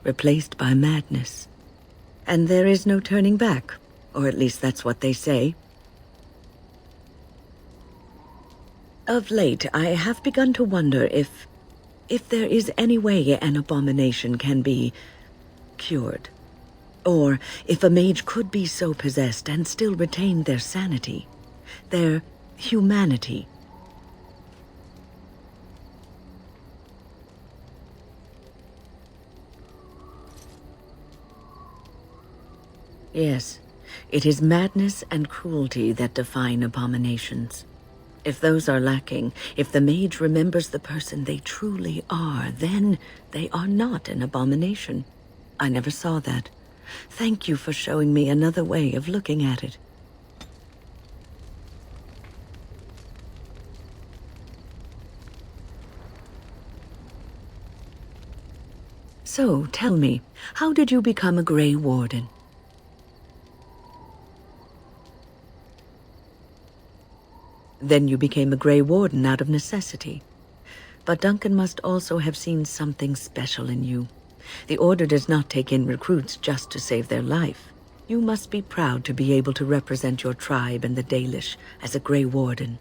C: replaced by madness. And there is no turning back, or at least that's what they say. Of late, I have begun to wonder if there is any way an abomination can be cured. Or if a mage could be so possessed and still retain their sanity, their humanity. Yes, it is madness and cruelty that define abominations. If those are lacking, if the mage remembers the person they truly are, then they are not an abomination. I never saw that. Thank you for showing me another way of looking at it. So, tell me, how did you become a Grey Warden? Then you became a Grey Warden out of necessity. But Duncan must also have seen something special in you. The Order does not take in recruits just to save their life. You must be proud to be able to represent your tribe and the Dalish as a Grey Warden.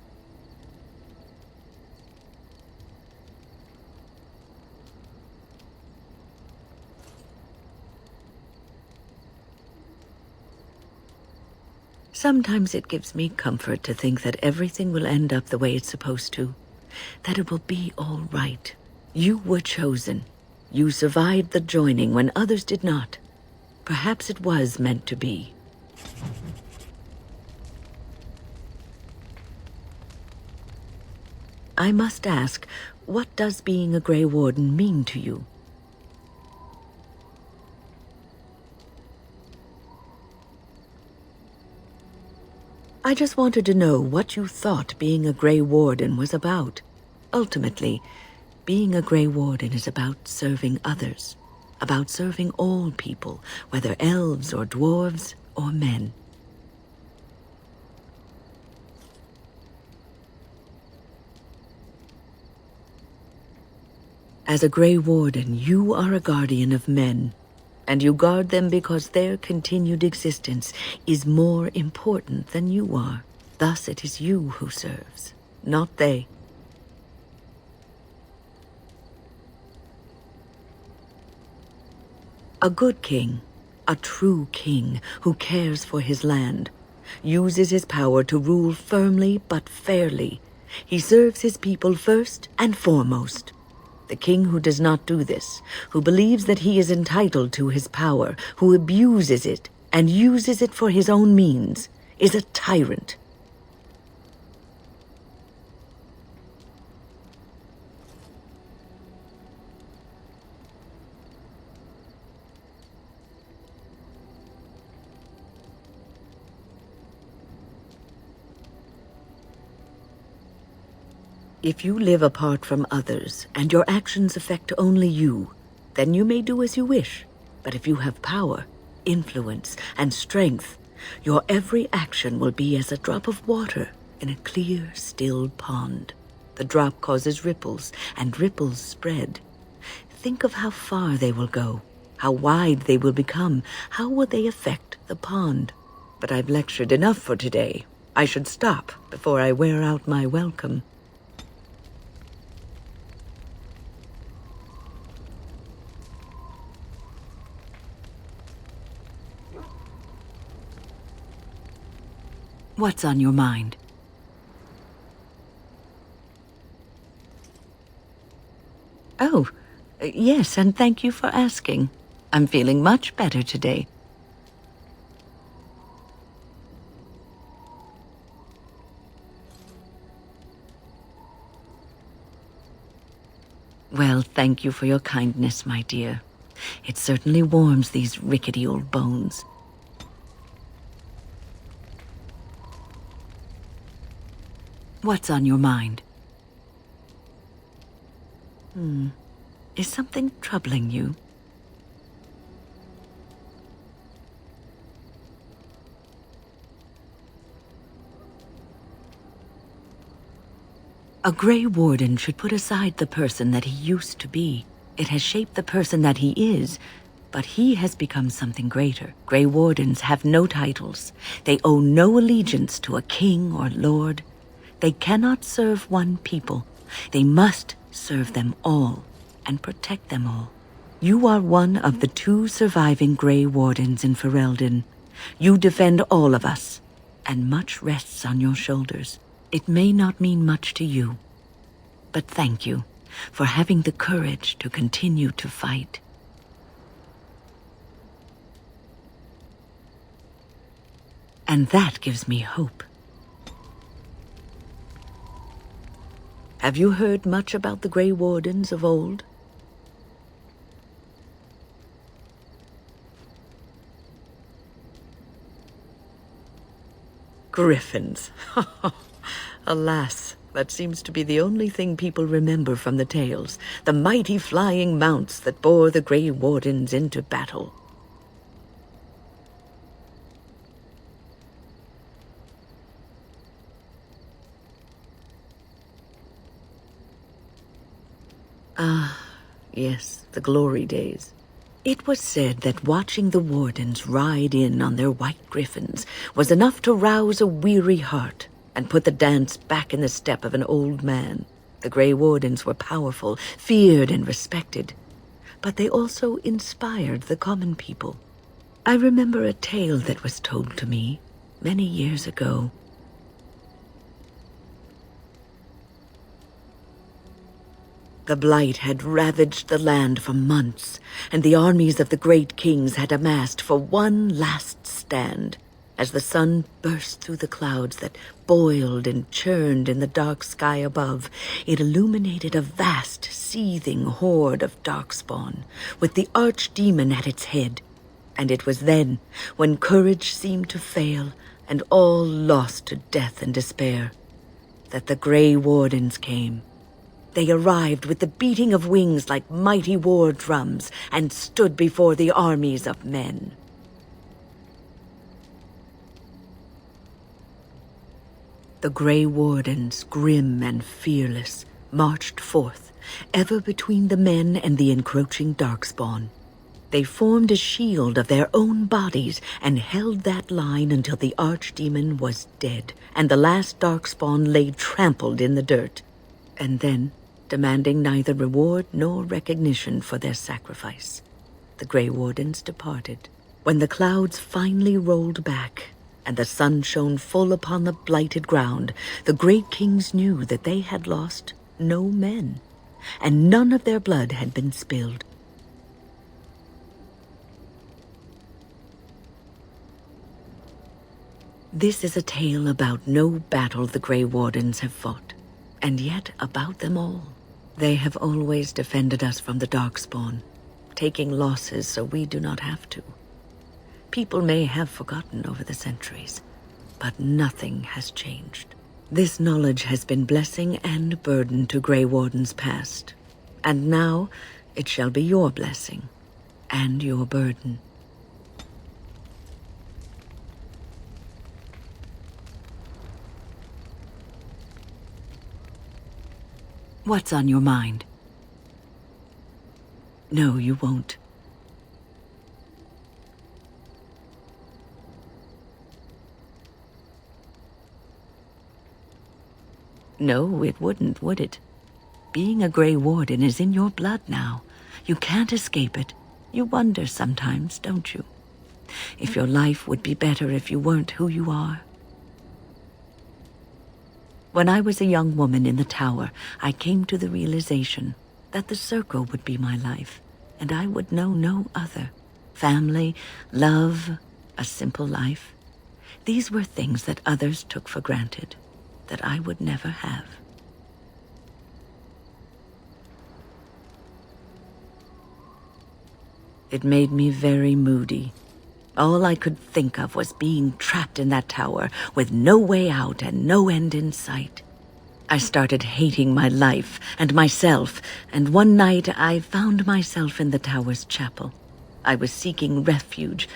C: Sometimes it gives me comfort to think that everything will end up the way it's supposed to. That it will be all right. You were chosen. You survived the joining when others did not. Perhaps it was meant to be. I must ask, what does being a Grey Warden mean to you? I just wanted to know what you thought being a Grey Warden was about. Ultimately, being a Grey Warden is about serving others, about serving all people, whether elves or dwarves or men. As a Grey Warden, you are a guardian of men, and you guard them because their continued existence is more important than you are. Thus it is you who serves, not they. A good king, a true king who cares for his land, uses his power to rule firmly but fairly. He serves his people first and foremost. The king who does not do this, who believes that he is entitled to his power, who abuses it and uses it for his own means, is a tyrant. If you live apart from others, and your actions affect only you, then you may do as you wish. But if you have power, influence, and strength, your every action will be as a drop of water in a clear, still pond. The drop causes ripples, and ripples spread. Think of how far they will go, how wide they will become, how will they affect the pond. But I've lectured enough for today. I should stop before I wear out my welcome. What's on your mind? Oh, yes, and thank you for asking. I'm feeling much better today. Well, thank you for your kindness, my dear. It certainly warms these rickety old bones. What's on your mind? Is something troubling you? A Grey Warden should put aside the person that he used to be. It has shaped the person that he is, but he has become something greater. Grey Wardens have no titles. They owe no allegiance to a king or lord. They cannot serve one people. They must serve them all and protect them all. You are one of the 2 surviving Grey Wardens in Ferelden. You defend all of us, and much rests on your shoulders. It may not mean much to you, but thank you for having the courage to continue to fight. And that gives me hope. Have you heard much about the Grey Wardens of old? Griffins. Alas, that seems to be the only thing people remember from the tales. The mighty flying mounts that bore the Grey Wardens into battle. Ah, yes, the glory days. It was said that watching the wardens ride in on their white griffins was enough to rouse a weary heart and put the dance back in the step of an old man. The Grey Wardens were powerful, feared and respected, but they also inspired the common people. I remember a tale that was told to me many years ago. The Blight had ravaged the land for months, and the armies of the great kings had amassed for one last stand. As the sun burst through the clouds that boiled and churned in the dark sky above, it illuminated a vast, seething horde of darkspawn, with the archdemon at its head. And it was then, when courage seemed to fail and all lost to death and despair, that the Grey Wardens came. They arrived with the beating of wings like mighty war drums and stood before the armies of men. The Grey Wardens, grim and fearless, marched forth, ever between the men and the encroaching darkspawn. They formed a shield of their own bodies and held that line until the archdemon was dead and the last darkspawn lay trampled in the dirt. And then, demanding neither reward nor recognition for their sacrifice, the Grey Wardens departed. When the clouds finally rolled back and the sun shone full upon the blighted ground, the great kings knew that they had lost no men, and none of their blood had been spilled. This is a tale about no battle the Grey Wardens have fought, and yet about them all. They have always defended us from the Darkspawn, taking losses so we do not have to. People may have forgotten over the centuries, but nothing has changed. This knowledge has been blessing and burden to Grey Wardens past, and now it shall be your blessing and your burden. What's on your mind? No, you won't. No, it wouldn't, would it? Being a Grey Warden is in your blood now. You can't escape it. You wonder sometimes, don't you? If your life would be better if you weren't who you are. When I was a young woman in the tower, I came to the realization that the circle would be my life, and I would know no other. Family, love, a simple life. These were things that others took for granted, that I would never have. It made me very moody. All I could think of was being trapped in that tower with no way out and no end in sight. I started hating my life and myself, and one night I found myself in the tower's chapel. I was seeking refuge,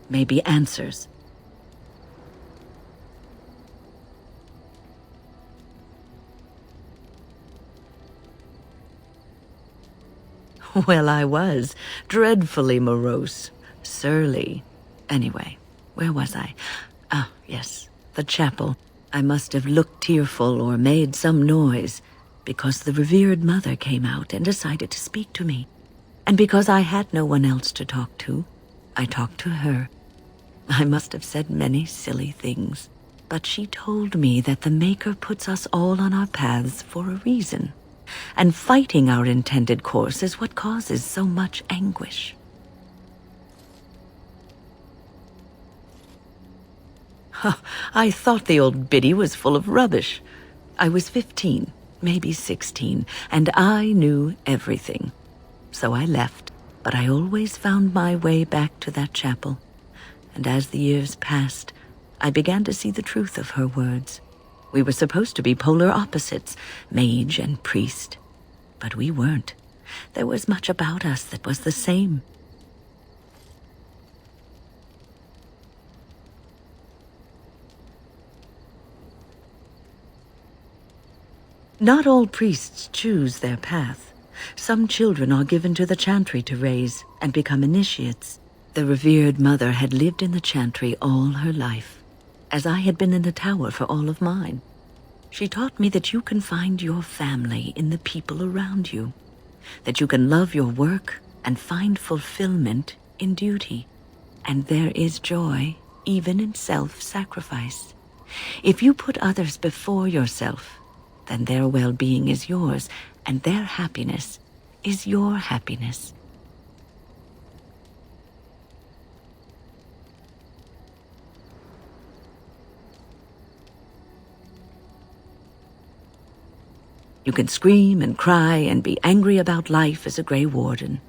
C: maybe answers. Well, I was dreadfully morose, surly. Anyway, where was I? Ah, yes, the chapel. I must have looked tearful or made some noise, because the revered mother came out and decided to speak to me. And because I had no one else to talk to, I talked to her. I must have said many silly things, but she told me that the Maker puts us all on our paths for a reason, and fighting our intended course is what causes so much anguish. I thought the old biddy was full of rubbish. I was 15, maybe 16, and I knew everything. So I left, but I always found my way back to that chapel. And as the years passed, I began to see the truth of her words. We were supposed to be polar opposites, mage and priest. But we weren't. There was much about us that was the same. Not all priests choose their path. Some children are given to the chantry to raise and become initiates. The revered mother had lived in the chantry all her life, as I had been in the tower for all of mine. She taught me that you can find your family in the people around you, that you can love your work and find fulfillment in duty. And there is joy even in self-sacrifice. If you put others before yourself, then their well-being is yours, and their happiness is your happiness. You can scream and cry and be angry about life as a Grey Warden,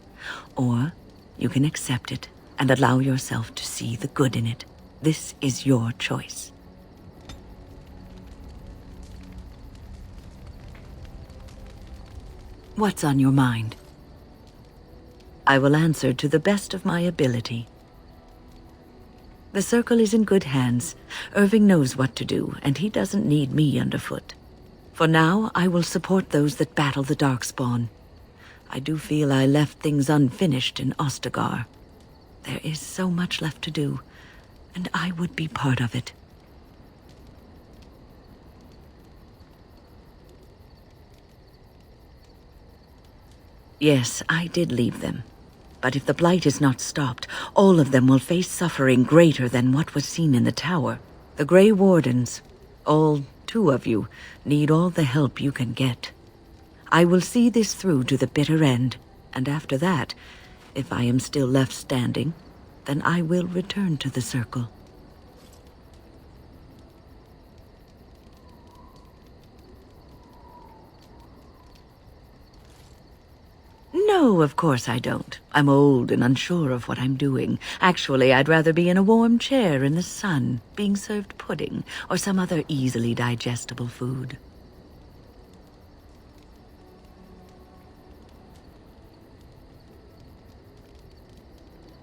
C: or you can accept it and allow yourself to see the good in it. This is your choice. What's on your mind? I will answer to the best of my ability. The Circle is in good hands. Irving knows what to do, and he doesn't need me underfoot. For now, I will support those that battle the Darkspawn. I do feel I left things unfinished in Ostagar. There is so much left to do, and I would be part of it. Yes, I did leave them. But if the Blight is not stopped, all of them will face suffering greater than what was seen in the tower. The Grey Wardens, all 2 of you, need all the help you can get. I will see this through to the bitter end, and after that, if I am still left standing, then I will return to the Circle. No, of course I don't. I'm old and unsure of what I'm doing. Actually, I'd rather be in a warm chair in the sun, being served pudding or some other easily digestible food.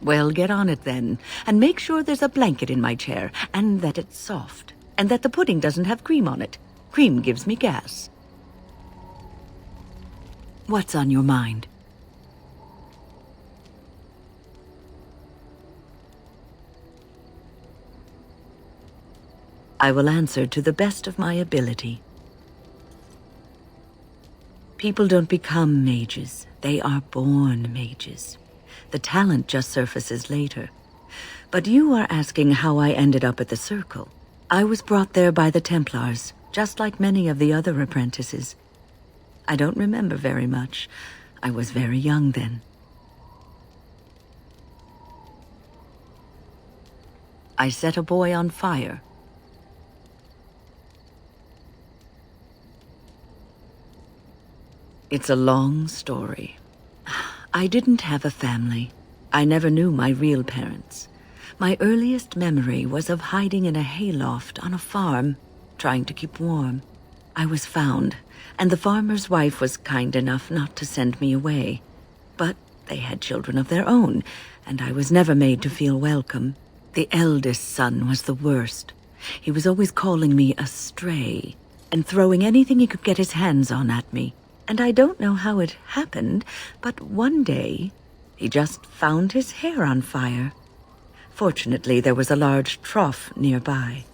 C: Well, get on it then, and make sure there's a blanket in my chair, and that it's soft, and that the pudding doesn't have cream on it. Cream gives me gas. What's on your mind? I will answer to the best of my ability. People don't become mages. They are born mages. The talent just surfaces later. But you are asking how I ended up at the Circle. I was brought there by the Templars, just like many of the other apprentices. I don't remember very much. I was very young then. I set a boy on fire. It's a long story. I didn't have a family. I never knew my real parents. My earliest memory was of hiding in a hayloft on a farm, trying to keep warm. I was found, and the farmer's wife was kind enough not to send me away. But they had children of their own, and I was never made to feel welcome. The eldest son was the worst. He was always calling me a stray, and throwing anything he could get his hands on at me. And I don't know how it happened, but one day, he just found his hair on fire. Fortunately, there was a large trough nearby.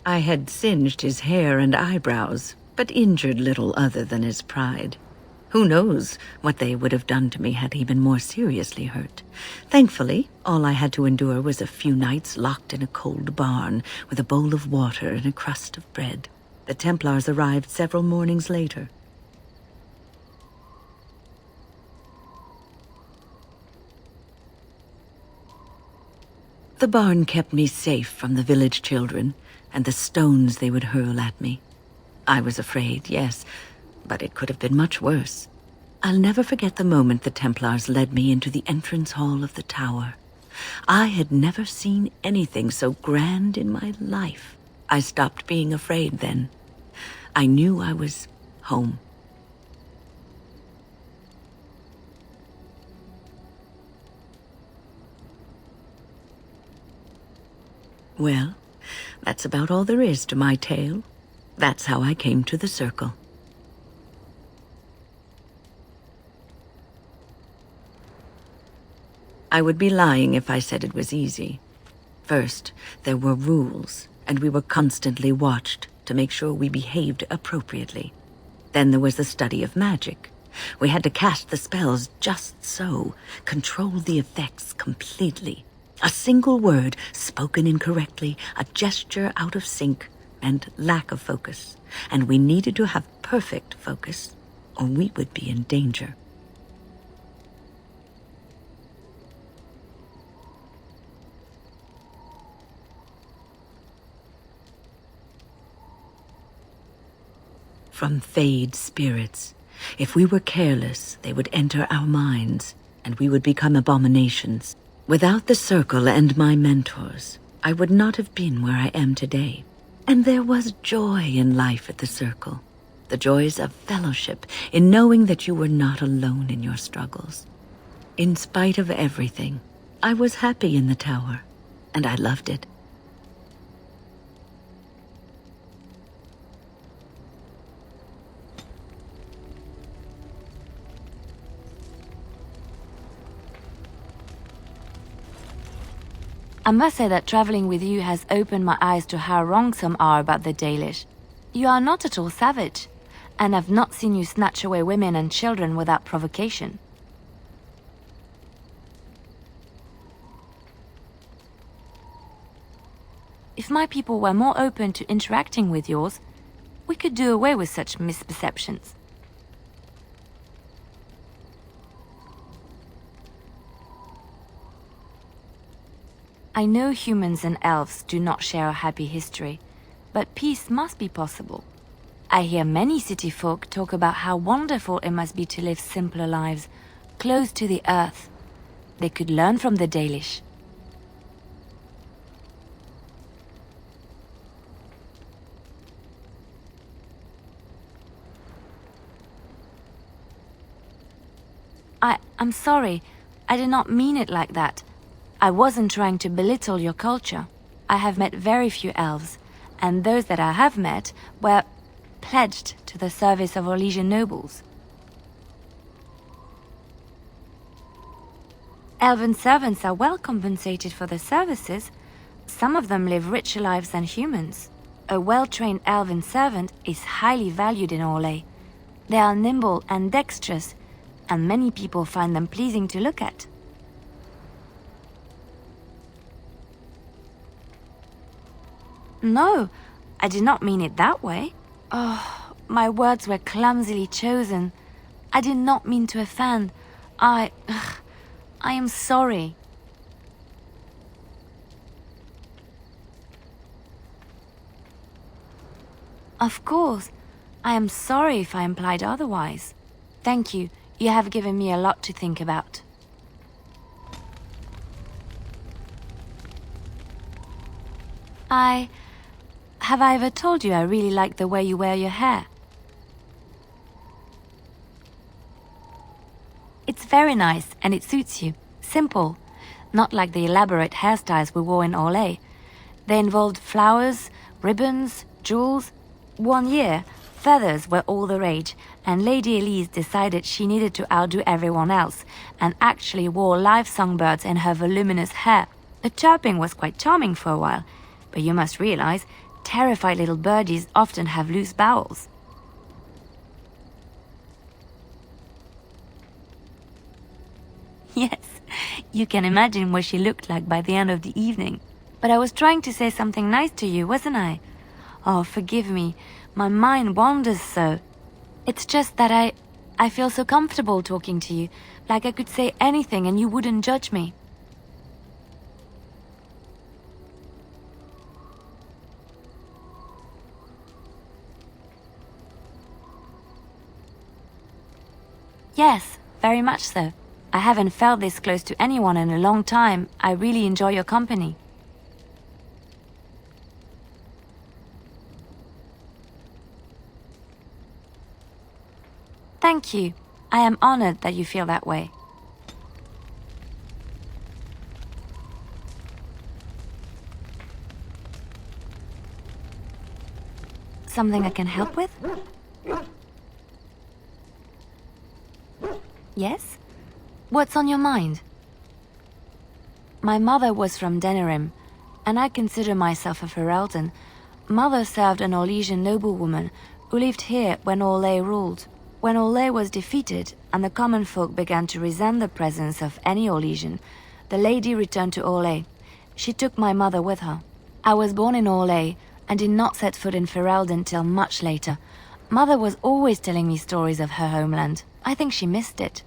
C: I had singed his hair and eyebrows, but injured little other than his pride. Who knows what they would have done to me had he been more seriously hurt. Thankfully, all I had to endure was a few nights locked in a cold barn with a bowl of water and a crust of bread. The Templars arrived several mornings later. The barn kept me safe from the village children and the stones they would hurl at me. I was afraid, yes, but it could have been much worse. I'll never forget the moment the Templars led me into the entrance hall of the tower. I had never seen anything so grand in my life. I stopped being afraid then. I knew I was home. Well, That's about all there is to my tale. That's how I came to the Circle. I would be lying if I said it was easy. First, there were rules, and we were constantly watched to make sure we behaved appropriately. Then there was the study of magic. We had to cast the spells just so, control the effects completely. A single word spoken incorrectly, a gesture out of sync, and lack of focus. And we needed to have perfect focus, or we would be in danger. From Fade spirits. If we were careless, they would enter our minds, and we would become abominations. Without the Circle and my mentors, I would not have been where I am today. And there was joy in life at the Circle. The joys of fellowship, in knowing that you were not alone in your struggles. In spite of everything, I was happy in the tower, and I loved it.
B: I must say that traveling with you has opened my eyes to how wrong some are about the Dalish. You are not at all savage, and I've not seen you snatch away women and children without provocation. If my people were more open to interacting with yours, we could do away with such misperceptions. I know humans and elves do not share a happy history, but peace must be possible. I hear many city folk talk about how wonderful it must be to live simpler lives, close to the earth. They could learn from the Dalish. I'm sorry. I did not mean it like that. I wasn't trying to belittle your culture. I have met very few elves, and those that I have met were pledged to the service of Orlesian nobles. Elven servants are well compensated for their services. Some of them live richer lives than humans. A well-trained elven servant is highly valued in Orlais. They are nimble and dexterous, and many people find them pleasing to look at. No, I did not mean it that way. Oh, my words were clumsily chosen. I did not mean to offend. I am sorry. Of course, I am sorry if I implied otherwise. Thank you. You have given me a lot to think about. Have I ever told you I really like the way you wear your hair? It's very nice and it suits you. Simple. Not like the elaborate hairstyles we wore in Orlais. They involved flowers, ribbons, jewels. One year, feathers were all the rage, and Lady Elise decided she needed to outdo everyone else, and actually wore live songbirds in her voluminous hair. The chirping was quite charming for a while, but you must realize, terrified little birdies often have loose bowels. Yes, you can imagine what she looked like by the end of the evening. But I was trying to say something nice to you, wasn't I? Oh, forgive me. My mind wanders so. It's just that I feel so comfortable talking to you, like I could say anything and you wouldn't judge me. Yes, very much so. I haven't felt this close to anyone in a long time. I really enjoy your company. Thank you. I am honored that you feel that way. Something I can help with? Yes? What's on your mind? My mother was from Denerim, and I consider myself a Ferelden. Mother served an Orlesian noblewoman who lived here when Orlais ruled. When Orlais was defeated and the common folk began to resent the presence of any Orlesian, the lady returned to Orlais. She took my mother with her. I was born in Orlais and did not set foot in Ferelden till much later. Mother was always telling me stories of her homeland. I think she missed it.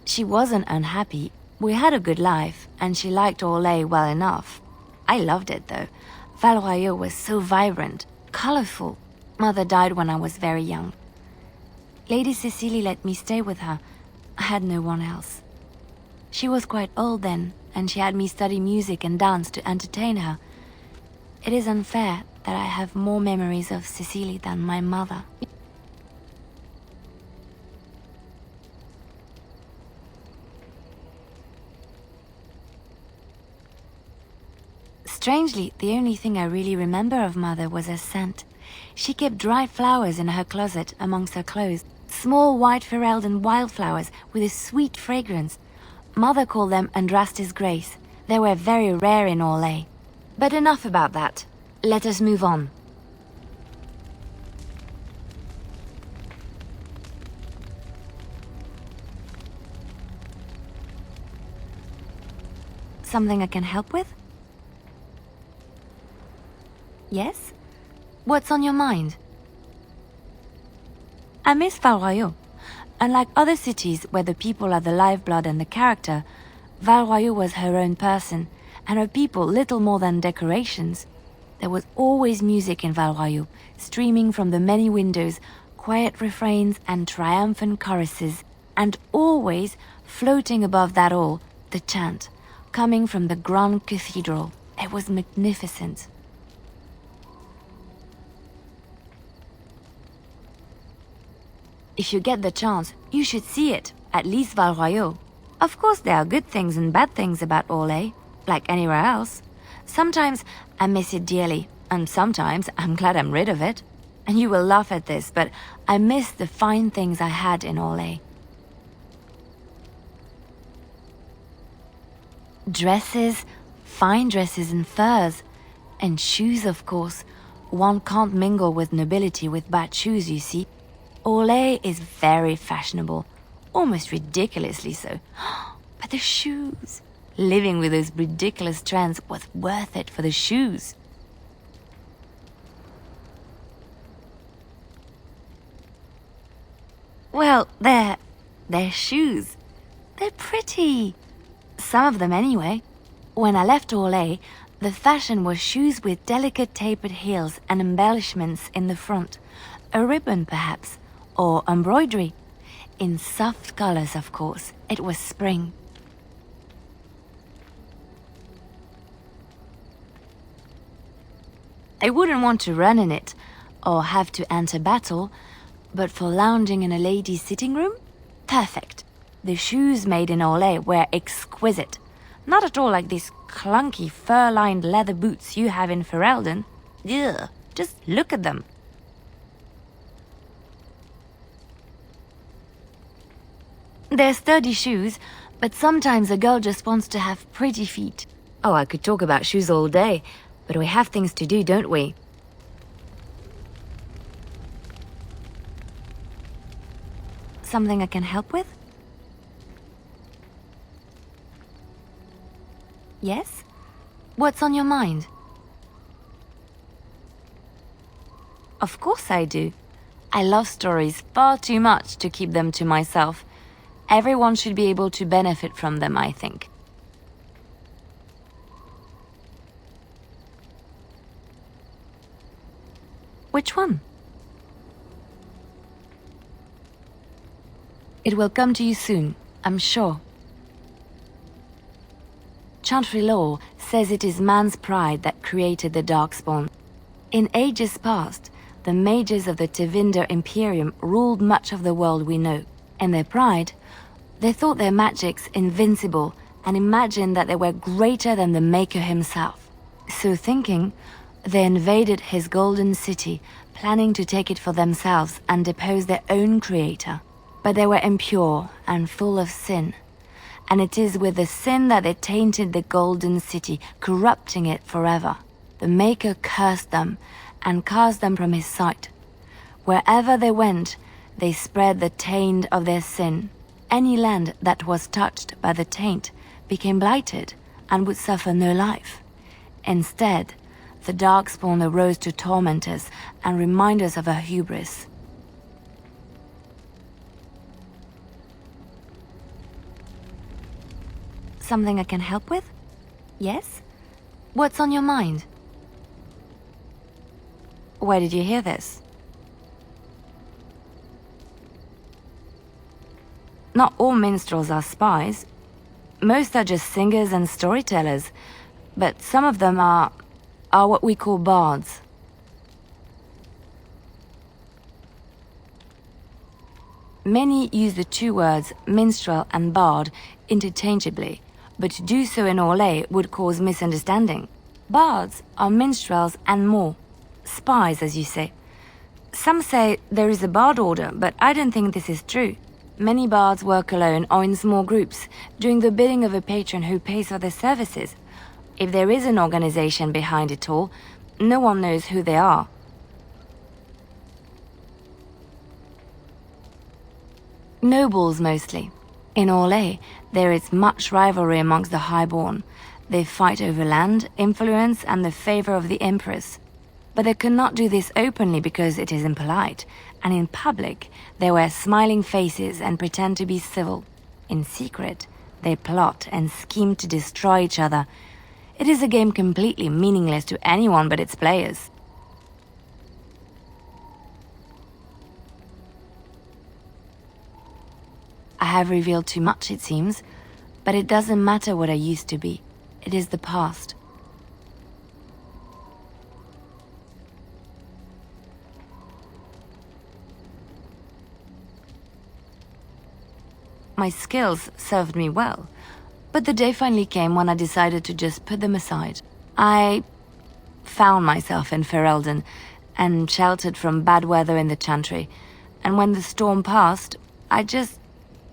B: She wasn't unhappy. We had a good life, and she liked Orlais well enough. I loved it, though. Val Royeaux was so vibrant, colorful. Mother died when I was very young. Lady Cecily let me stay with her. I had no one else. She was quite old then, and she had me study music and dance to entertain her. It is unfair that I have more memories of Cecily than my mother. Strangely, the only thing I really remember of Mother was her scent. She kept dried flowers in her closet amongst her clothes. Small white Ferelden wildflowers with a sweet fragrance. Mother called them Andrastis Grace. They were very rare in Orlais. But enough about that. Let us move on. Something I can help with? Yes? What's on your mind? I miss Val Royeaux. Unlike other cities where the people are the lifeblood and the character, Val Royeaux was her own person, and her people little more than decorations. There was always music in Val Royeaux, streaming from the many windows, quiet refrains and triumphant choruses, and always, floating above that all, the chant, coming from the Grand Cathedral. It was magnificent. If you get the chance, you should see it, at least Val Royeaux. Of course there are good things and bad things about Orlais, like anywhere else. Sometimes I miss it dearly, and sometimes I'm glad I'm rid of it. And you will laugh at this, but I miss the fine things I had in Orlais. Dresses, fine dresses and furs, and shoes, of course. One can't mingle with nobility with bad shoes, you see. Orlais is very fashionable, almost ridiculously so. But the shoes! Living with those ridiculous trends was worth it for the shoes. Well, they're shoes. They're pretty. Some of them anyway. When I left Orlais, the fashion was shoes with delicate tapered heels and embellishments in the front. A ribbon, perhaps. Or embroidery. In soft colors, of course. It was spring. I wouldn't want to run in it, or have to enter battle, but for lounging in a lady's sitting room? Perfect. The shoes made in Orlais were exquisite. Not at all like these clunky fur-lined leather boots you have in Ferelden. Ugh, just look at them. They're sturdy shoes, but sometimes a girl just wants to have pretty feet. Oh, I could talk about shoes all day, but we have things to do, don't we? Something I can help with? Yes? What's on your mind? Of course I do. I love stories far too much to keep them to myself. Everyone should be able to benefit from them, I think. Which one? It will come to you soon, I'm sure. Chantry law says it is man's pride that created the Darkspawn. In ages past, the mages of the Tevinder Imperium ruled much of the world we know. And their pride, they thought their magics invincible and imagined that they were greater than the Maker himself. So thinking, they invaded his golden city, planning to take it for themselves and depose their own creator. But they were impure and full of sin, and it is with the sin that they tainted the golden city, corrupting it forever. The Maker cursed them and cast them from his sight. Wherever they went, they spread the taint of their sin. Any land that was touched by the taint became blighted and would suffer no life. Instead, the Darkspawn arose to torment us and remind us of our hubris. Something I can help with? Yes? What's on your mind? Where did you hear this? Not all minstrels are spies. Most are just singers and storytellers, but some of them are what we call bards. Many use the two words minstrel and bard interchangeably, but to do so in Orlais would cause misunderstanding. Bards are minstrels and more. Spies, as you say. Some say there is a bard order, but I don't think this is true. Many bards work alone or in small groups, doing the bidding of a patron who pays for their services. If there is an organization behind it all, no one knows who they are. Nobles mostly. In Orlais, there is much rivalry amongst the highborn. They fight over land, influence, and the favor of the Empress. But they cannot do this openly because it is impolite, and in public, they wear smiling faces and pretend to be civil. In secret, they plot and scheme to destroy each other. It is a game completely meaningless to anyone but its players. I have revealed too much, it seems, but it doesn't matter what I used to be. It is the past. My skills served me well, but the day finally came when I decided to just put them aside. I found myself in Ferelden and sheltered from bad weather in the Chantry, and when the storm passed, I just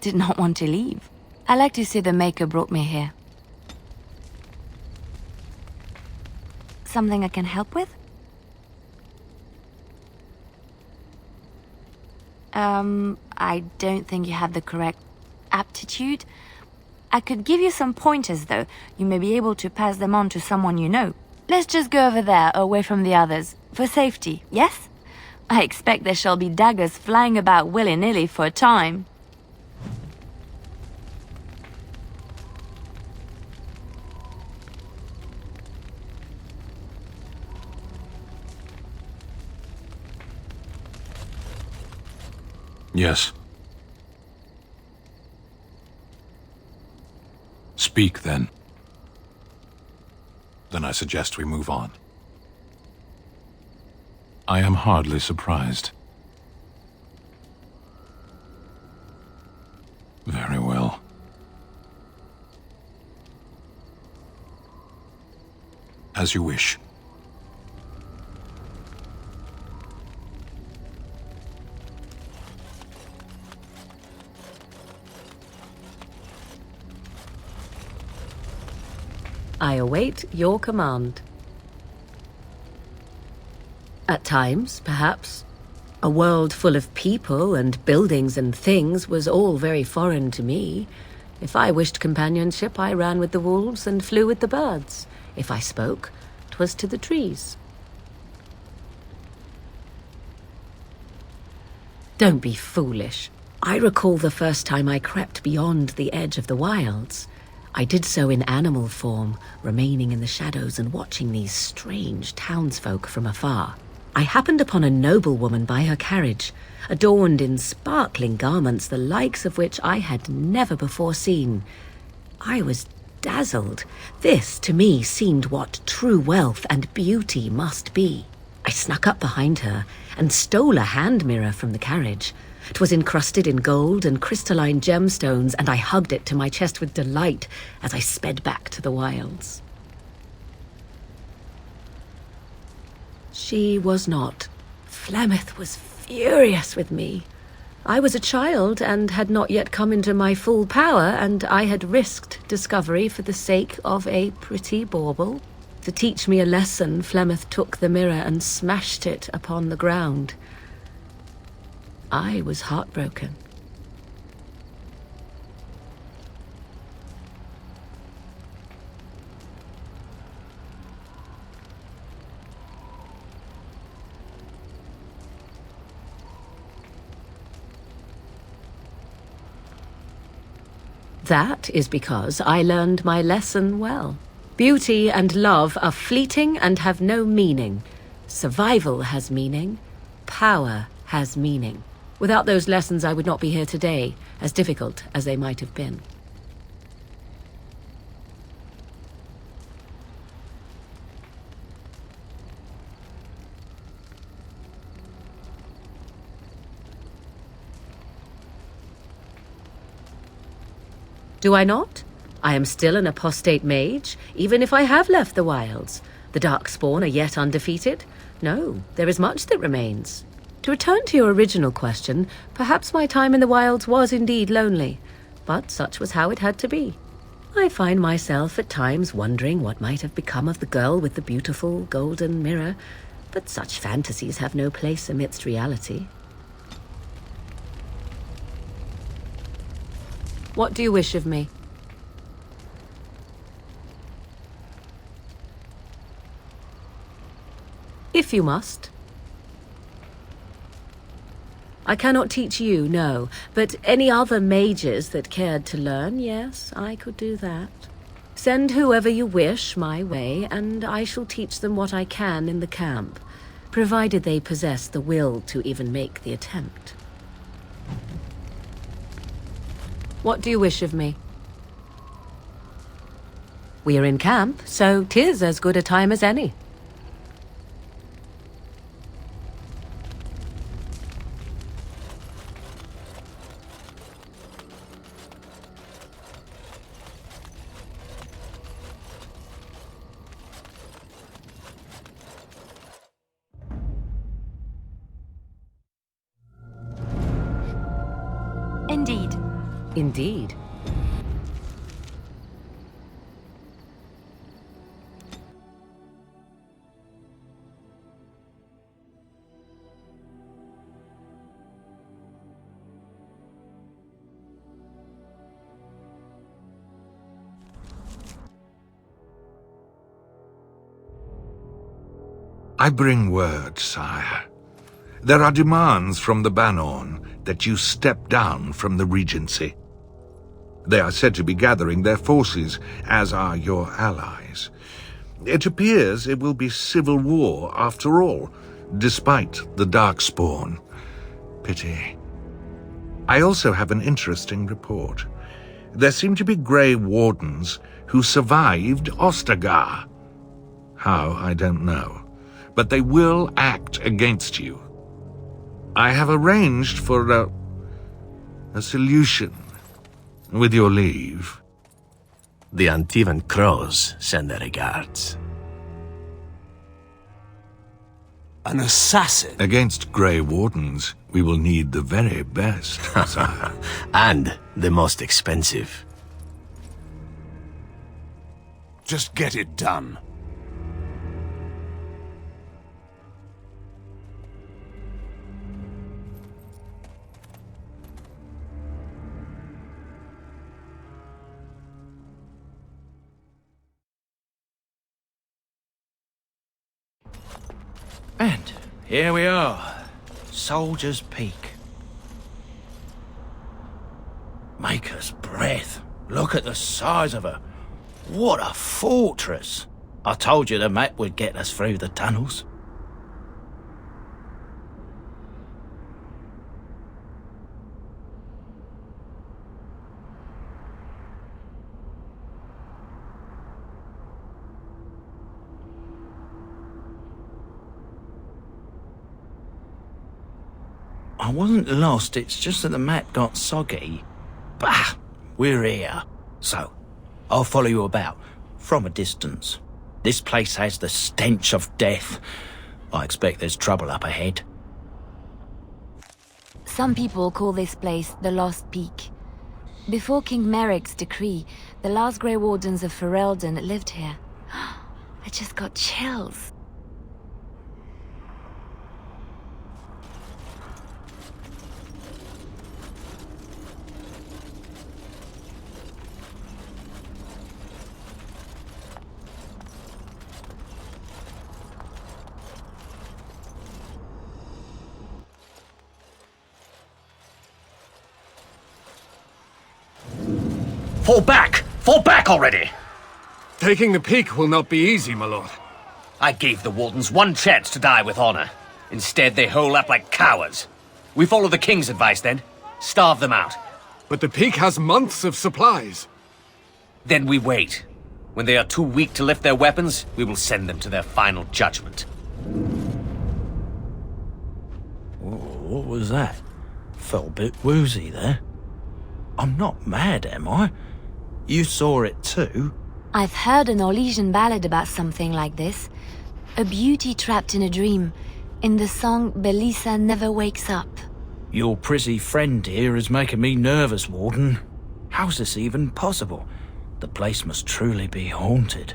B: did not want to leave. I like to say the Maker brought me here. Something I can help with? I don't think you have the correct aptitude. I could give you some pointers, though. You may be able to pass them on to someone you know. Let's just go over there, away from the others, for safety, yes? I expect there shall be daggers flying about willy-nilly for a time.
A: Yes. Speak, then. Then I suggest we move on. I am hardly surprised. Very well. As you wish.
I: I await your command. At times, perhaps. A world full of people and buildings and things was all very foreign to me. If I wished companionship, I ran with the wolves and flew with the birds. If I spoke, 'twas to the trees. Don't be foolish. I recall the first time I crept beyond the edge of the wilds. I did so in animal form, remaining in the shadows and watching these strange townsfolk from afar. I happened upon a noblewoman by her carriage, adorned in sparkling garments the likes of which I had never before seen. I was dazzled. This, to me, seemed what true wealth and beauty must be. I snuck up behind her and stole a hand mirror from the carriage. 'Twas encrusted in gold and crystalline gemstones, and I hugged it to my chest with delight as I sped back to the wilds. She was not. Flemeth was furious with me. I was a child and had not yet come into my full power, and I had risked discovery for the sake of a pretty bauble. To teach me a lesson, Flemeth took the mirror and smashed it upon the ground. I was heartbroken. That is because I learned my lesson well. Beauty and love are fleeting and have no meaning. Survival has meaning. Power has meaning. Without those lessons, I would not be here today, as difficult as they might have been. Do I not? I am still an apostate mage, even if I have left the wilds. The Darkspawn are yet undefeated. No, there is much that remains. To return to your original question, perhaps my time in the wilds was indeed lonely, but such was how it had to be. I find myself at times wondering what might have become of the girl with the beautiful golden mirror, but such fantasies have no place amidst reality. What do you wish of me? If you must. I cannot teach you, no, but any other mages that cared to learn, yes, I could do that. Send whoever you wish my way, and I shall teach them what I can in the camp, provided they possess the will to even make the attempt. What do you wish of me? We are in camp, so 'tis as good a time as any.
B: Indeed.
I: Indeed.
A: I bring word, sire. There are demands from the Banorn that you step down from the Regency. They are said to be gathering their forces, as are your allies. It appears it will be civil war after all, despite the Darkspawn. Pity. I also have an interesting report. There seem to be Grey Wardens who survived Ostagar. How, I don't know. But they will act against you. I have arranged for a solution, with your leave.
L: The Antivan Crows send their regards.
M: An assassin?
A: Against Grey Wardens, we will need the very best, sire.
L: And the most expensive.
M: Just get it done.
N: And here we are, Soldier's Peak. Maker's breath. Look at the size of her. What a fortress. I told you the map would get us through the tunnels. I wasn't lost, it's just that the map got soggy. Bah! We're here. So, I'll follow you about, from a distance. This place has the stench of death. I expect there's trouble up ahead.
B: Some people call this place the Lost Peak. Before King Merrick's decree, the last Grey Wardens of Ferelden lived here. I just got chills.
L: Fall back! Fall back already!
E: Taking the peak will not be easy, my lord.
L: I gave the Wardens one chance to die with honor. Instead, they hole up like cowards. We follow the King's advice then. Starve them out.
E: But the peak has months of supplies.
L: Then we wait. When they are too weak to lift their weapons, we will send them to their final judgment.
N: What was that? Felt a bit woozy there. I'm not mad, am I? You saw it too?
B: I've heard an Orlesian ballad about something like this. A beauty trapped in a dream. In the song, Belisa never wakes up.
N: Your prissy friend here is making me nervous, Warden. How's this even possible? The place must truly be haunted.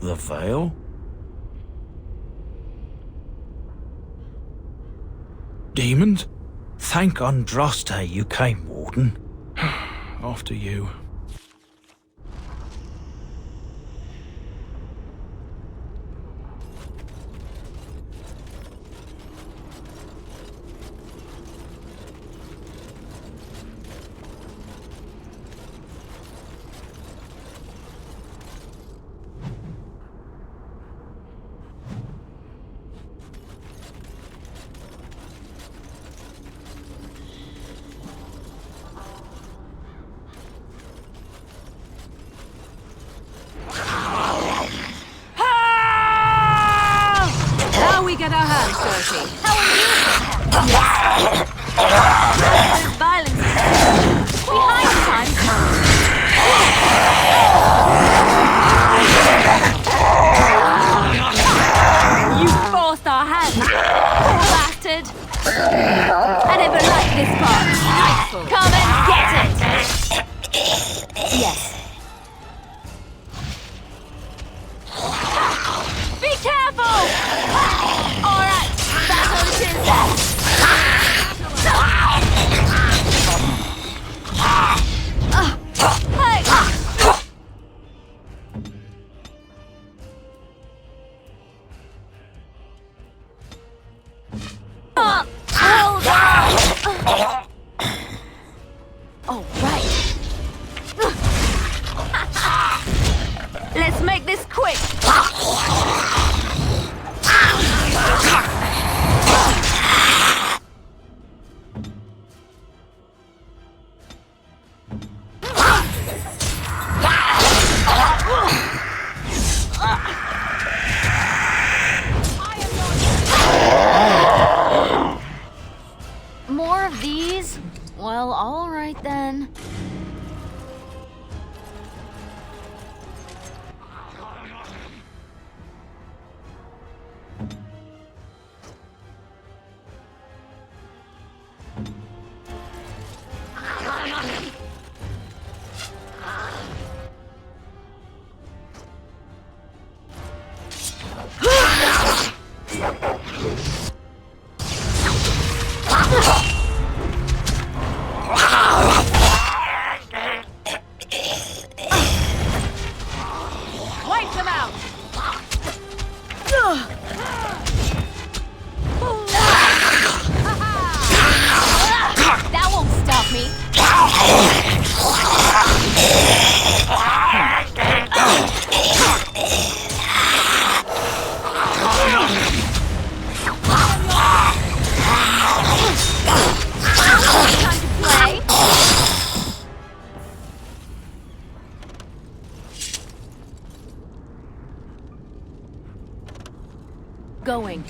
N: The Veil? Demons? Thank Andraste you came, Warden. After you.
I: Get our hands dirty.
B: There's violence behind time. You forced our hand, poor bastard. I never liked this part. Come and get it. Yes. Be careful! Alright, battle it is then! Alright. Let's make this quick! More of these? Well, all right then.
I: Going.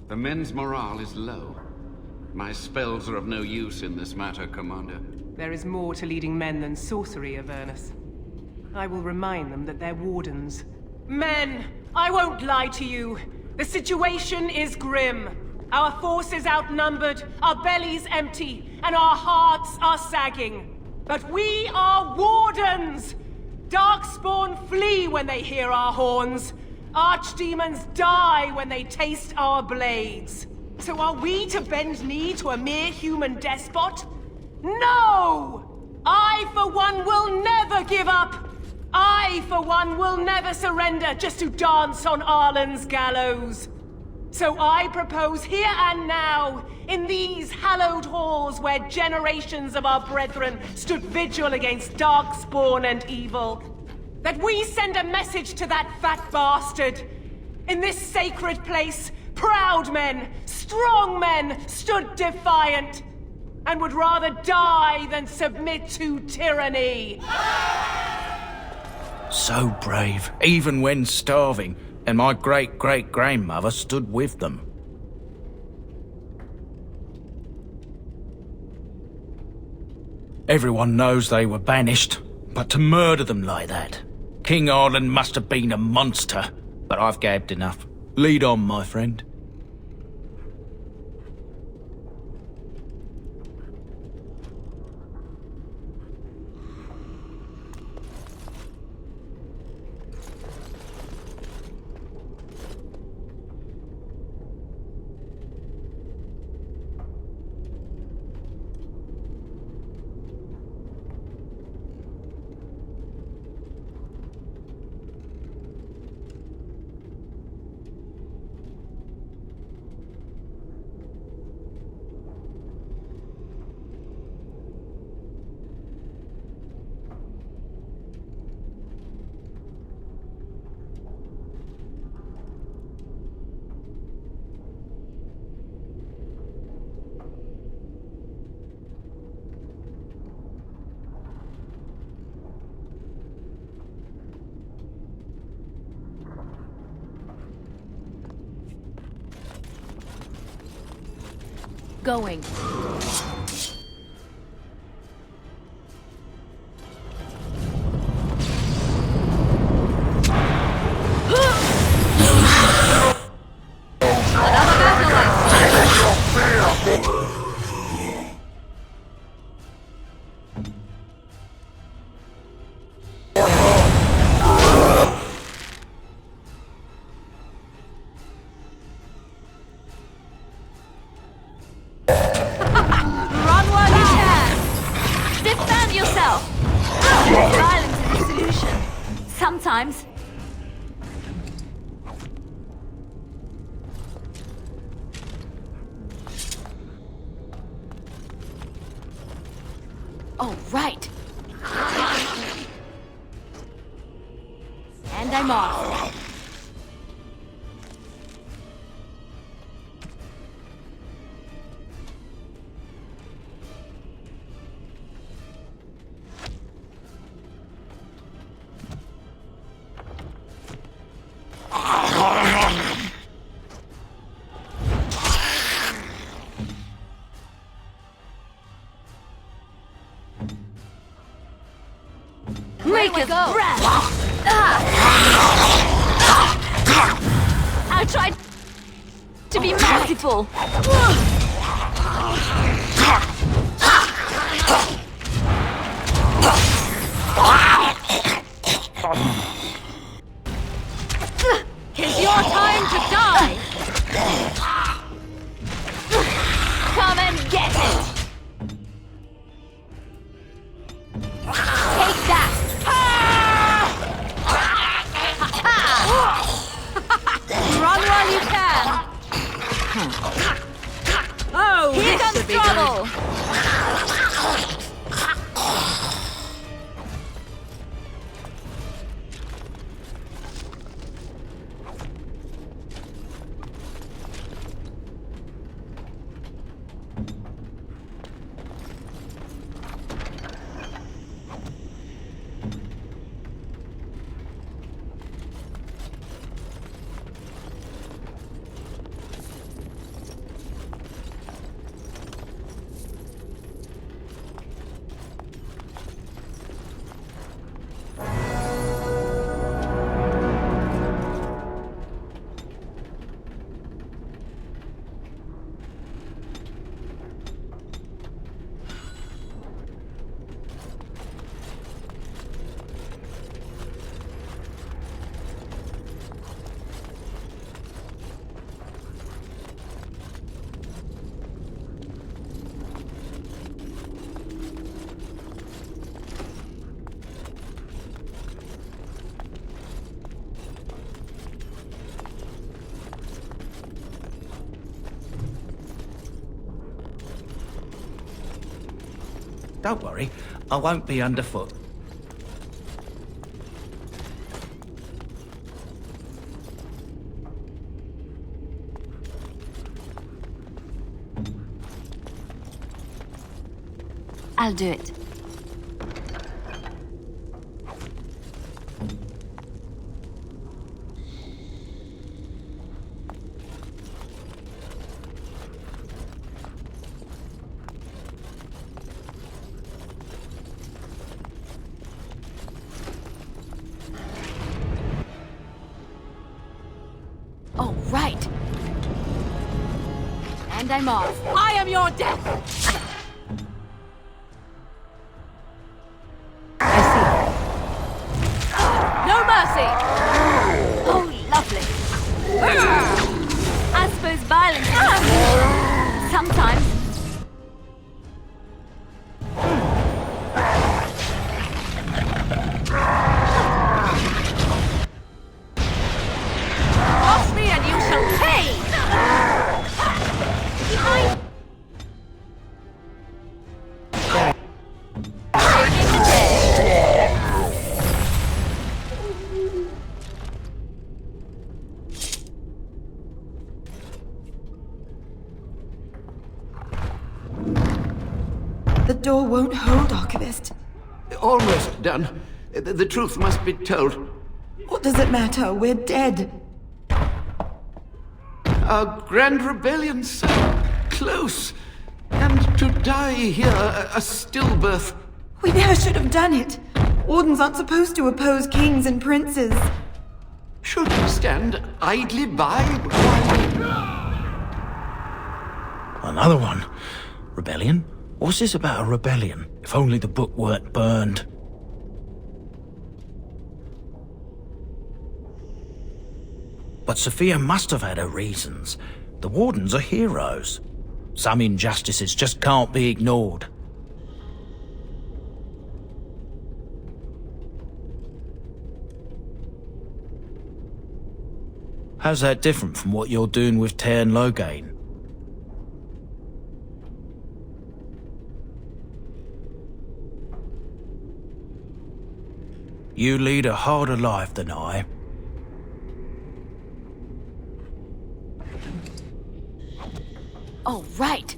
O: The men's morale is low. My spells are of no use in this matter, Commander.
P: There is more to leading men than sorcery, Avernus. I will remind them that they're wardens. Men! I won't lie to you. The situation is grim. Our forces outnumbered, our bellies empty, and our hearts are sagging. But we are wardens! Darkspawn flee when they hear our horns. Archdemons die when they taste our blades. So are we to bend knee to a mere human despot? No! I, for one, will never give up! I, for one, will never surrender just to dance on Arlen's gallows. So I propose here and now, in these hallowed halls where generations of our brethren stood vigil against darkspawn and evil, that we send a message to that fat bastard. In this sacred place, proud men, strong men stood defiant, and would rather die than submit to tyranny.
N: So brave, even when starving, and my great-great-grandmother stood with them. Everyone knows they were banished, but to murder them like that... King Arlen must have been a monster, but I've gabbed enough. Lead on, my friend.
I: Going.
B: Sometimes. Oh, right. And I'm off. Make us breath! I'll try to be merciful. It's your time to die! Come and get it! Take that! Run while you can!
I: Oh,
B: Here
I: this
B: comes
I: should be
B: trouble!
I: good.
N: Don't worry, I won't be underfoot.
B: I'll do it. Oh, right. And I'm off. I am your death! No mercy! Oh, lovely. I suppose violence is sometimes. Watch me and you shall pay!
Q: The door won't hold, Archivist.
O: Almost done. The truth must be told.
Q: What does it matter? We're dead.
O: Our grand rebellion so close. And to die here, a stillbirth.
Q: We never should have done it. Wardens aren't supposed to oppose kings and princes.
O: Should we stand idly by?
N: Another one. Rebellion? What's this about a rebellion? If only the book weren't burned. But Sophia must have had her reasons. The Wardens are heroes. Some injustices just can't be ignored. How's that different from what you're doing with Teyrn Loghain? You lead a harder life than I.
I: Oh, right.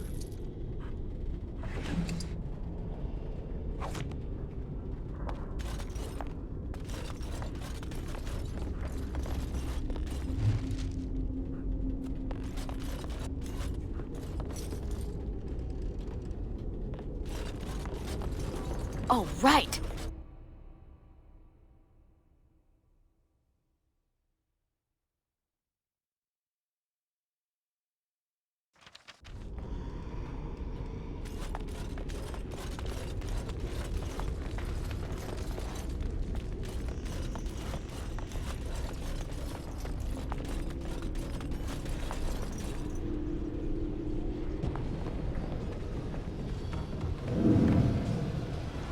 I: Oh, right.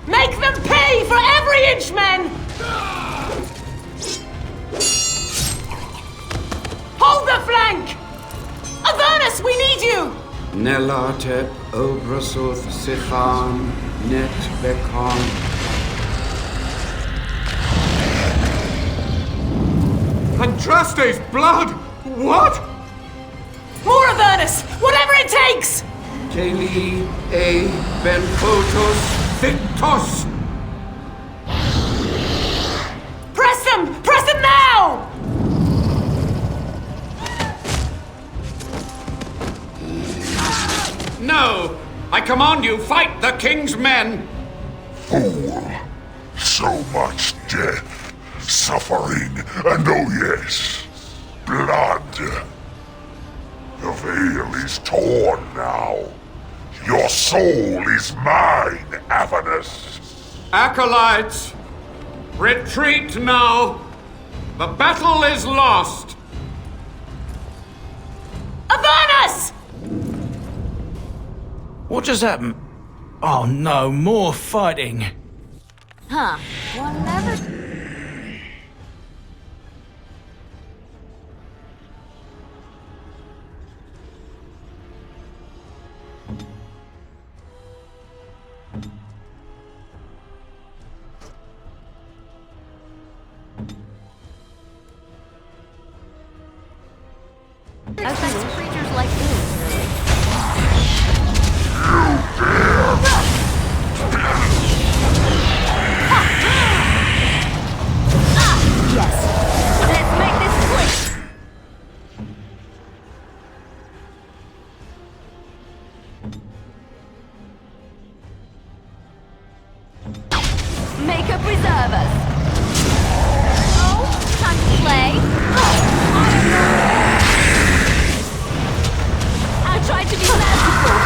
P: Make them pay for every inch, men! Hold the flank! Avernus, we need you!
O: Nelatep, Obrasoth, Sifan, Net, Bekon.
E: Andraste's blood! What?
P: More Avernus! Whatever it takes!
O: Kaylee, A, Ben Photos, Victos!
P: Press them! Press them now!
O: No! I command you, fight the king's men!
R: Fool! So much death, suffering, and oh yes, blood. The veil is torn now. Your soul is mine, Avernus.
O: Acolytes, retreat now! The battle is lost!
P: Avernus!
N: What just happened? Oh no, more fighting.
B: Huh. One never... Expect creatures like this, really. Yes. Let's make this quick. Make her preserve us. Oh, time to play. I tried to be merciful.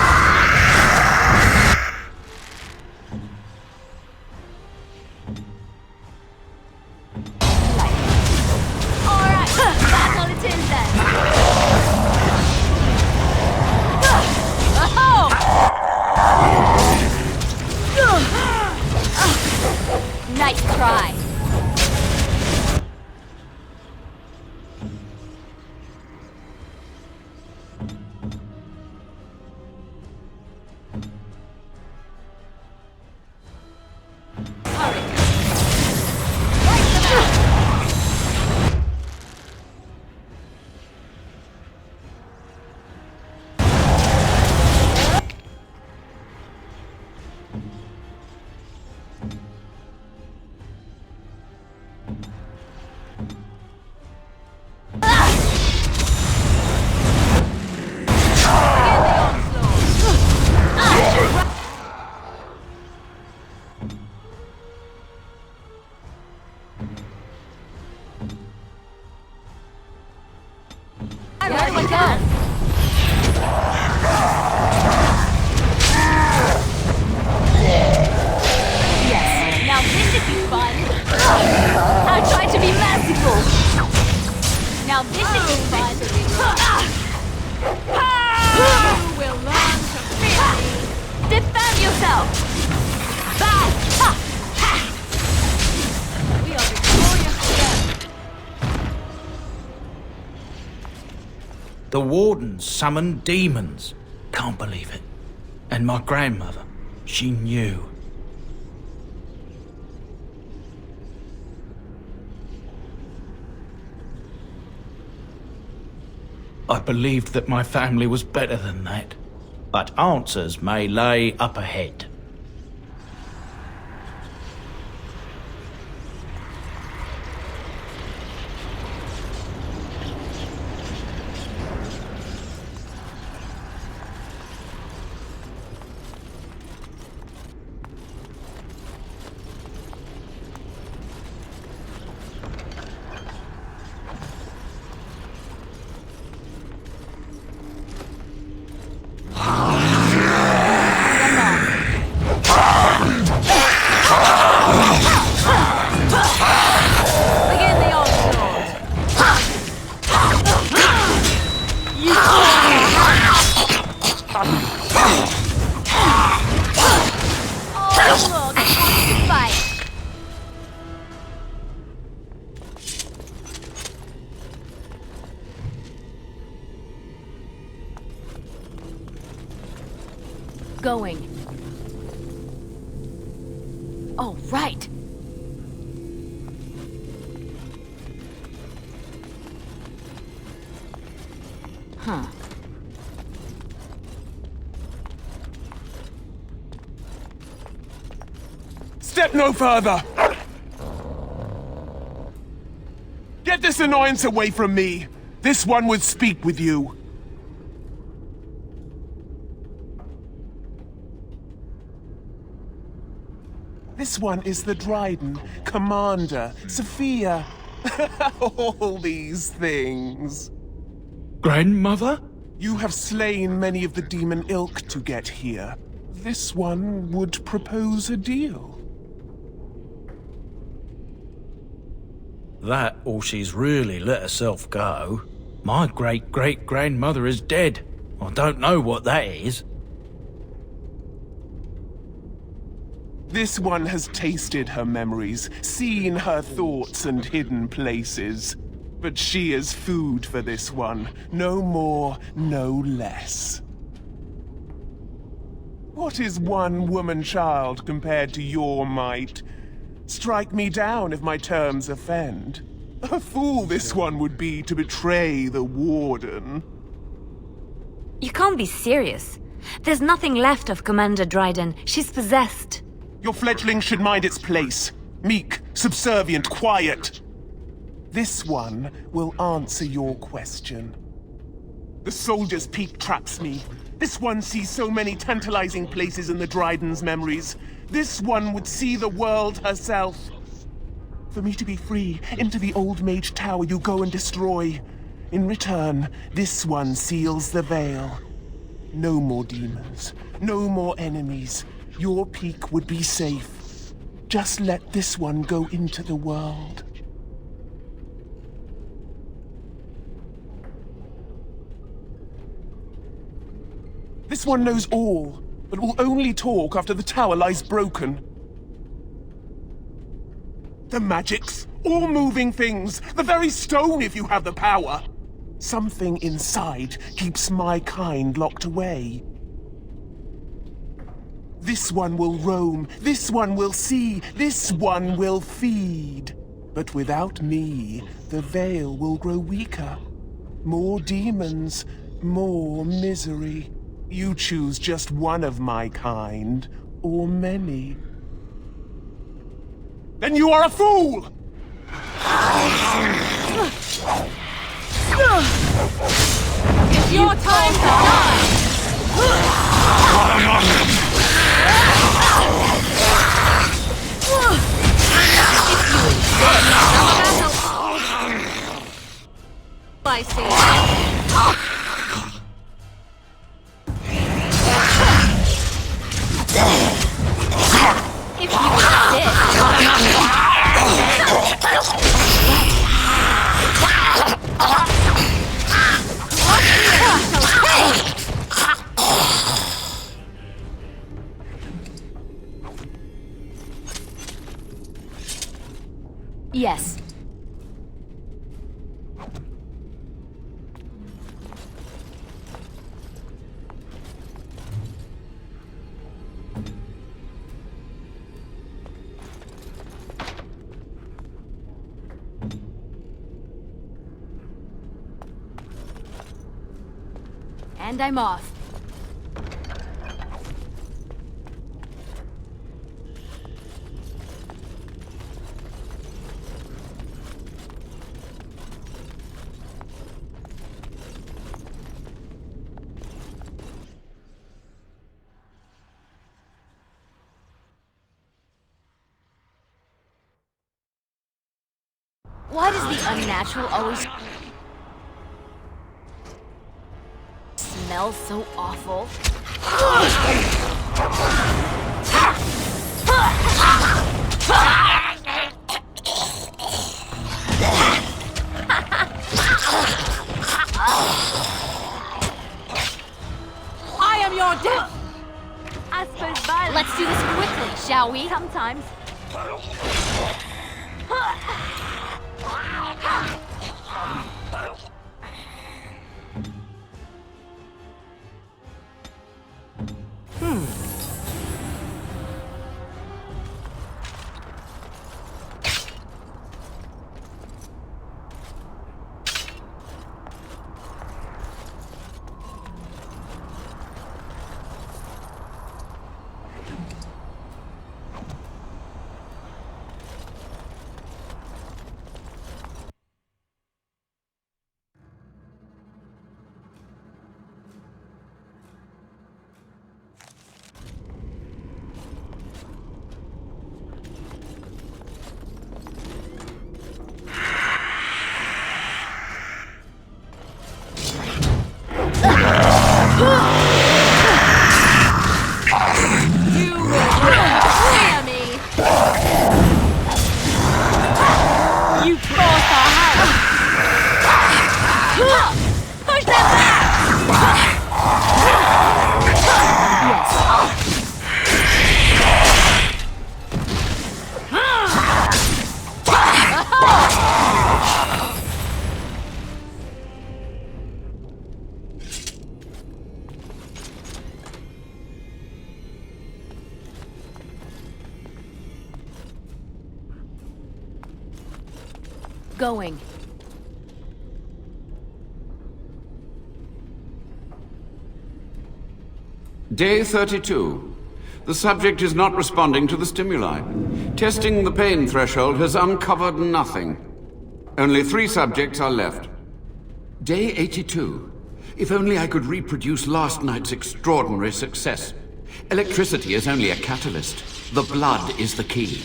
B: Alright, battle it is then. Oh! Nice try. There we go. Yes. Now this should be fun. I tried to be merciful. Now this should be fun. You will learn to fear me. Defend yourself. Bad. We are victorious again.
N: The Wardens summoned demons. Can't believe it. And my grandmother, she knew. I believed that my family was better than that. But answers may lay up ahead.
I: Going. Oh, right. Huh.
E: Step no further! Get this annoyance away from me! This one would speak with you. This one is the Dryden, Commander, Sophia. All these things.
N: Grandmother?
E: You have slain many of the demon ilk to get here. This one would propose a deal.
N: That, or she's really let herself go. My great-great-grandmother is dead. I don't know what that is.
E: This one has tasted her memories, seen her thoughts and hidden places. But she is food for this one. No more, no less. What is one woman-child compared to your might? Strike me down if my terms offend. A fool this one would be to betray the Warden.
B: You can't be serious. There's nothing left of Commander Dryden. She's possessed.
E: Your fledgling should mind its place. Meek, subservient, quiet. This one will answer your question. The Soldier's Peak traps me. This one sees so many tantalizing places in the Dryden's memories. This one would see the world herself. For me to be free, into the Old Mage Tower you go and destroy. In return, this one seals the veil. No more demons, no more enemies. Your peak would be safe. Just let this one go into the world. This one knows all, but will only talk after the tower lies broken. The magics, all moving things, the very stone if you have the power. Something inside keeps my kind locked away. This one will roam, this one will see, this one will feed. But without me, the veil will grow weaker. More demons, more misery. You choose just one of my kind, or many. Then you are a fool!
I: It's your time to die! I see. If you Yes.
B: And I'm off. Why does the unnatural always smell so awful? I am your death! I suppose violence. Let's do this quickly, shall we? Sometimes. Going.
O: Day 32. The subject is not responding to the stimuli. Testing the pain threshold has uncovered nothing. Only 3 subjects are left. Day 82. If only I could reproduce last night's extraordinary success. Electricity is only a catalyst. The blood is the key.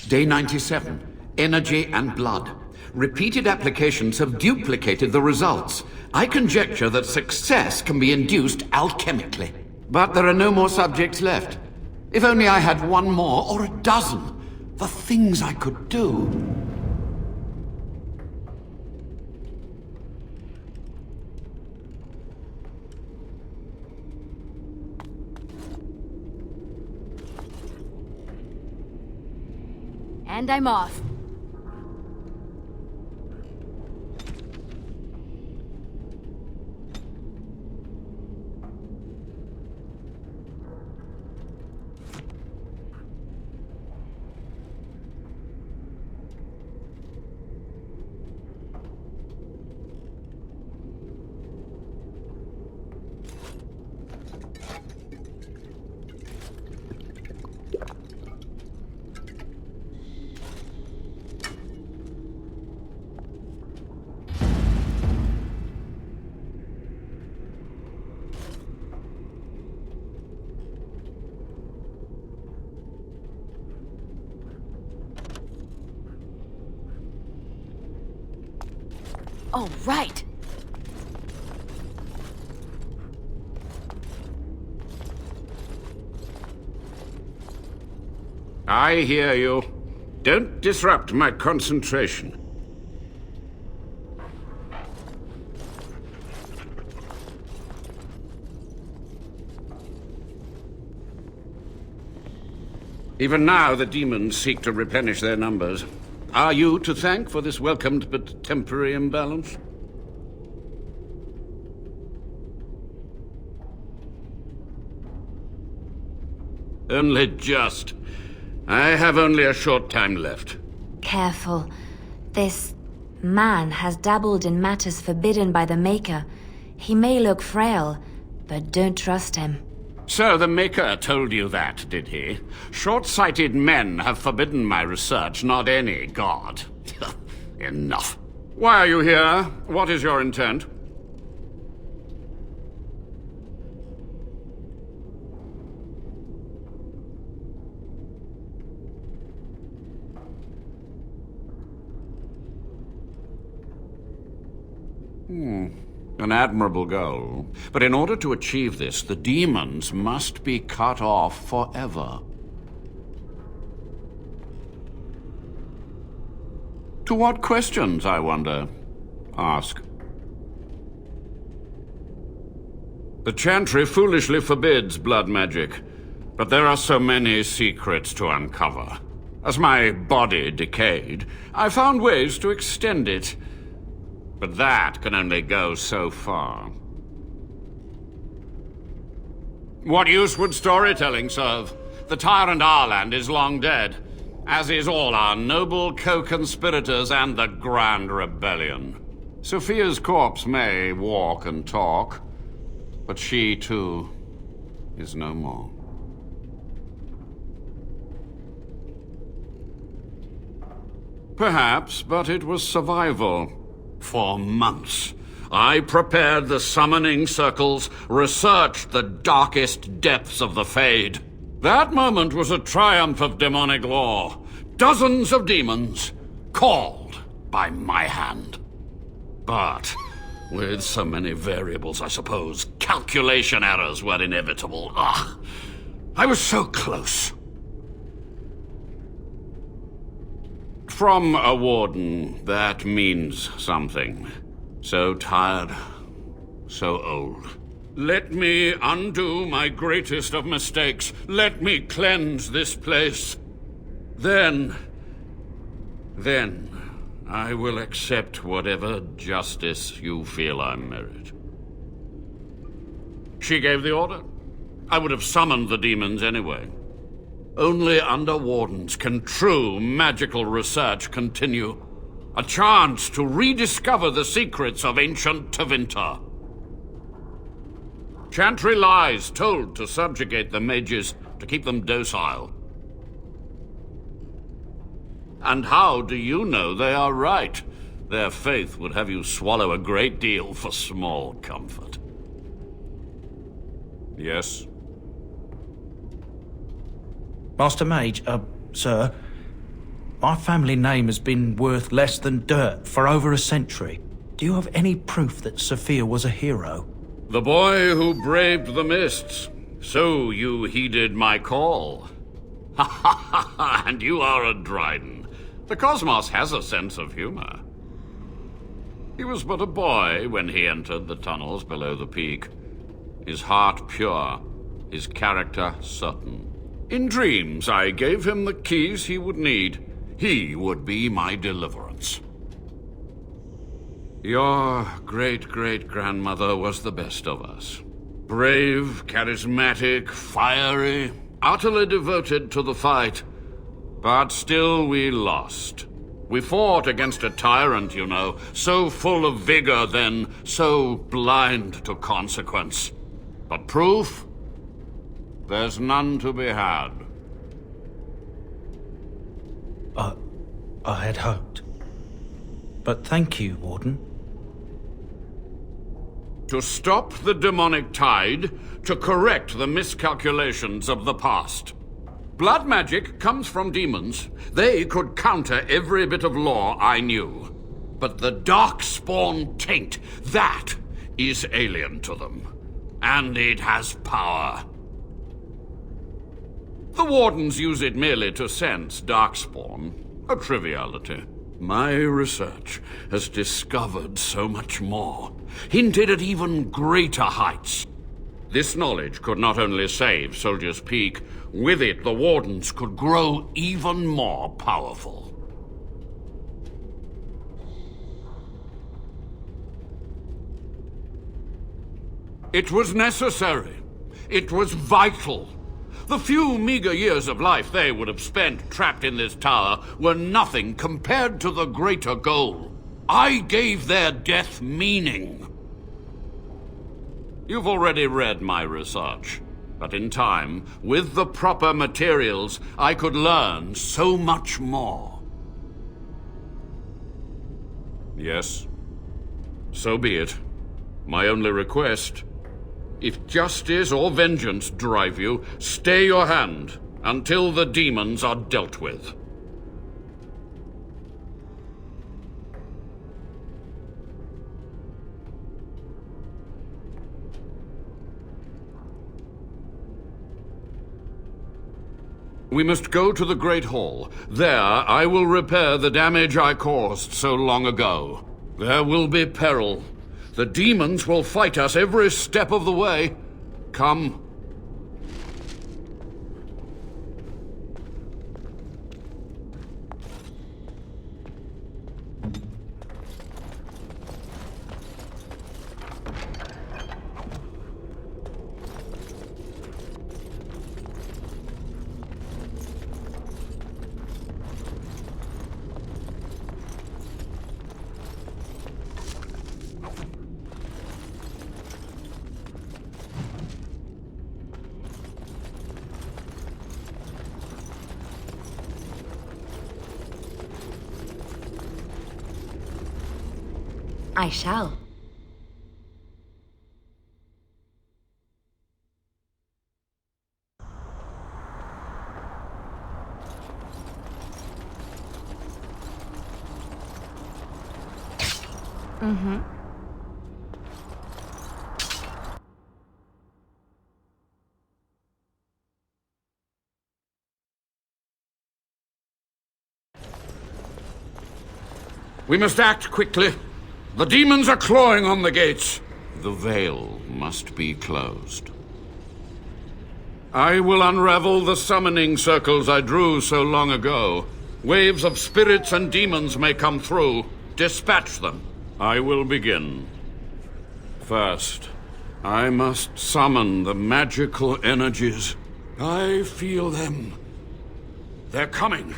O: Day 97. Energy and blood. Repeated applications have duplicated the results. I conjecture that success can be induced alchemically. But there are no more subjects left. If only I had 1 more, or a dozen. The things I could do.
B: And I'm off. Oh, right.
O: I hear you. Don't disrupt my concentration. Even now, the demons seek to replenish their numbers. Are you to thank for this welcomed but temporary imbalance? Only just. I have only a short time left.
B: Careful. This man has dabbled in matters forbidden by the Maker. He may look frail, but don't trust him.
O: So the Maker told you that, did he? Short-sighted men have forbidden my research, not any god. Enough. Why are you here? What is your intent? An admirable goal. But in order to achieve this, the demons must be cut off forever. To what questions, I wonder? Ask. The Chantry foolishly forbids blood magic, but there are so many secrets to uncover. As my body decayed, I found ways to extend it. But that can only go so far. What use would storytelling serve? The tyrant Arland is long dead, as is all our noble co-conspirators and the Grand Rebellion. Sophia's corpse may walk and talk, but she, too, is no more. Perhaps, but it was survival. For months, I prepared the summoning circles, researched the darkest depths of the Fade. That moment was a triumph of demonic law. Dozens of demons, called by my hand. But with so many variables, I suppose, calculation errors were inevitable. I was so close. From a warden, that means something. So tired, so old. Let me undo my greatest of mistakes. Let me cleanse this place. Then I will accept whatever justice you feel I merit. She gave the order. I would have summoned the demons anyway. Only under wardens can true magical research continue. A chance to rediscover the secrets of ancient Tevinter. Chantry lies told to subjugate the mages, to keep them docile. And how do you know they are right? Their faith would have you swallow a great deal for small comfort. Yes?
N: Master Mage, sir, my family name has been worth less than dirt for over a century. Do you have any proof that Sophia was a hero?
O: The boy who braved the mists. So you heeded my call. Ha ha ha ha, and you are a Dryden. The cosmos has a sense of humor. He was but a boy when he entered the tunnels below the peak. His heart pure, his character certain. In dreams, I gave him the keys he would need. He would be my deliverance. Your great-great-grandmother was the best of us. Brave, charismatic, fiery, utterly devoted to the fight. But still we lost. We fought against a tyrant, you know, so full of vigor then, so blind to consequence. But proof? There's none to be had.
N: I had hoped. But thank you, Warden.
O: To stop the demonic tide, to correct the miscalculations of the past. Blood magic comes from demons. They could counter every bit of law I knew. But the darkspawn taint, that is alien to them. And it has power. The Wardens use it merely to sense darkspawn. A triviality. My research has discovered so much more, hinted at even greater heights. This knowledge could not only save Soldier's Peak, with it the Wardens could grow even more powerful. It was necessary. It was vital. The few meager years of life they would have spent trapped in this tower were nothing compared to the greater goal. I gave their death meaning. You've already read my research. But in time, with the proper materials, I could learn so much more. Yes, so be it. My only request, if justice or vengeance drive you, stay your hand until the demons are dealt with. We must go to the Great Hall. There, I will repair the damage I caused so long ago. There will be peril. The demons will fight us every step of the way. Come.
B: I shall. Mm-hmm.
O: We must act quickly. The demons are clawing on the gates. The veil must be closed. I will unravel the summoning circles I drew so long ago. Waves of spirits and demons may come through. Dispatch them. I will begin. First, I must summon the magical energies. I feel them. They're coming.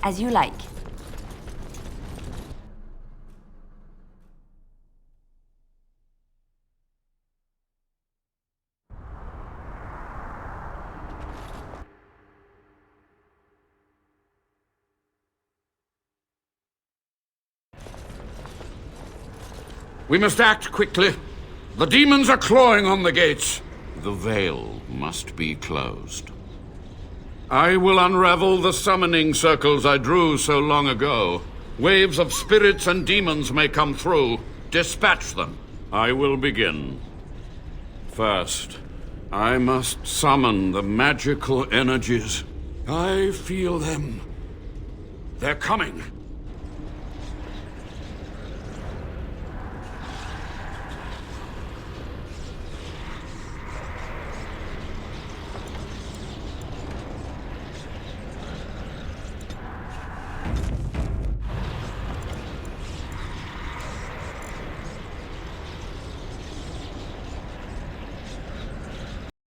B: As you like.
O: We must act quickly. The demons are clawing on the gates. The veil must be closed. I will unravel the summoning circles I drew so long ago. Waves of spirits and demons may come through. Dispatch them. I will begin. First, I must summon the magical energies. I feel them. They're coming.